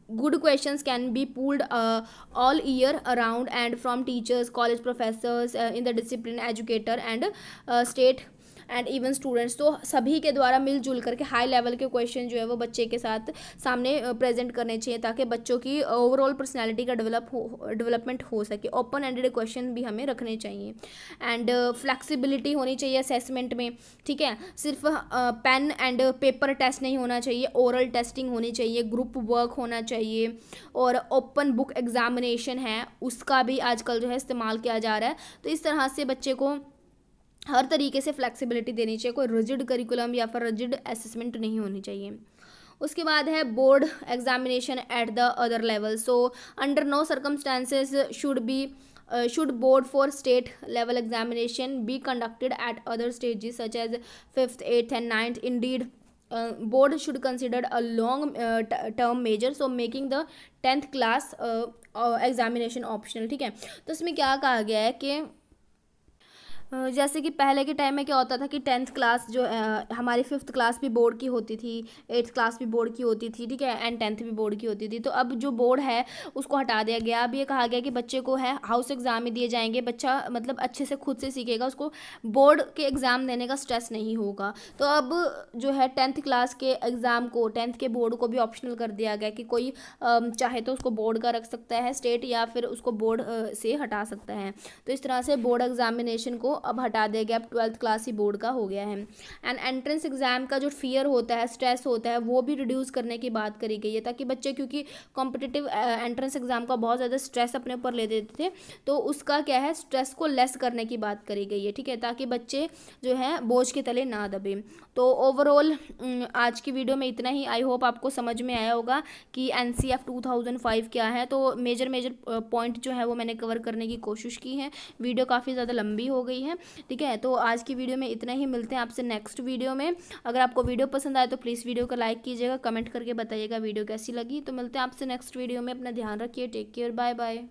good questions can be pulled all year around and from teachers, college professors, in the discipline, educator and state and even students. तो सभी के द्वारा मिलजुल करके हाई लेवल के क्वेश्चन जो है वो बच्चे के साथ सामने प्रेजेंट करने चाहिए ताकि बच्चों की ओवरऑल पर्सनैलिटी का डेवलपमेंट हो सके। ओपन एंडेड क्वेश्चन भी हमें रखने चाहिए एंड फ्लैक्सिबिलिटी होनी चाहिए असेसमेंट में, ठीक है। सिर्फ पेन एंड पेपर टेस्ट नहीं होना चाहिए, ओरल टेस्टिंग होनी चाहिए, ग्रुप वर्क होना चाहिए और ओपन बुक एग्जामिनेशन है उसका भी आजकल जो है इस्तेमाल किया जा रहा है। तो इस तरह से बच्चे को हर तरीके से फ्लेक्सिबिलिटी देनी चाहिए, कोई रिजिड करिकुलम या फिर रिजिड असेसमेंट नहीं होनी चाहिए। उसके बाद है board examination at the other level. So under no circumstances should board for state level examination be conducted at other stages such as 5th, 8th and 9th. Indeed, board should consider a long term measure, so making the 10th class examination optional, ठीक है। तो इसमें क्या कहा गया है कि जैसे कि पहले के टाइम में क्या होता था कि 10th क्लास जो हमारी 5th क्लास भी बोर्ड की होती थी, 8th क्लास भी बोर्ड की होती थी, ठीक है, एंड 10th भी बोर्ड की होती थी। तो अब जो बोर्ड है उसको हटा दिया गया। अब ये कहा गया कि बच्चे को है हाउस एग्ज़ाम में दिए जाएंगे, बच्चा मतलब अच्छे से खुद से सीखेगा, उसको बोर्ड के एग्ज़ाम देने का स्ट्रेस नहीं होगा। तो अब जो है 10th क्लास के एग्ज़ाम को, 10th के बोर्ड को भी ऑप्शनल कर दिया गया कि कोई चाहे तो उसको बोर्ड का रख सकता है स्टेट या फिर उसको बोर्ड से हटा सकता है। तो इस तरह से बोर्ड एग्जामिनेशन को अब हटा दिया गया, अब 12th क्लास ही बोर्ड का हो गया है। एंड एंट्रेंस एग्जाम का जो फियर होता है, स्ट्रेस होता है, वो भी रिड्यूस करने की बात करी गई है ताकि बच्चे, क्योंकि कॉम्पिटिटिव एंट्रेंस एग्जाम का बहुत ज़्यादा स्ट्रेस अपने ऊपर ले देते थे, तो उसका क्या है स्ट्रेस को लेस करने की बात करी गई है, ठीक है, ताकि बच्चे जो है बोझ के तले ना दबे। तो ओवरऑल आज की वीडियो में इतना ही। आई होप आपको समझ में आया होगा कि NCF 2005 क्या है। तो मेजर पॉइंट जो है वो मैंने कवर करने की कोशिश की है। वीडियो काफ़ी ज़्यादा लंबी हो गई है, ठीक है। तो आज की वीडियो में इतना ही, मिलते हैं आपसे नेक्स्ट वीडियो में। अगर आपको वीडियो पसंद आए तो प्लीज़ वीडियो को लाइक कीजिएगा, कमेंट करके बताइएगा वीडियो कैसी लगी। तो मिलते हैं आपसे नेक्स्ट वीडियो में, अपना ध्यान रखिए, टेक केयर, बाय बाय।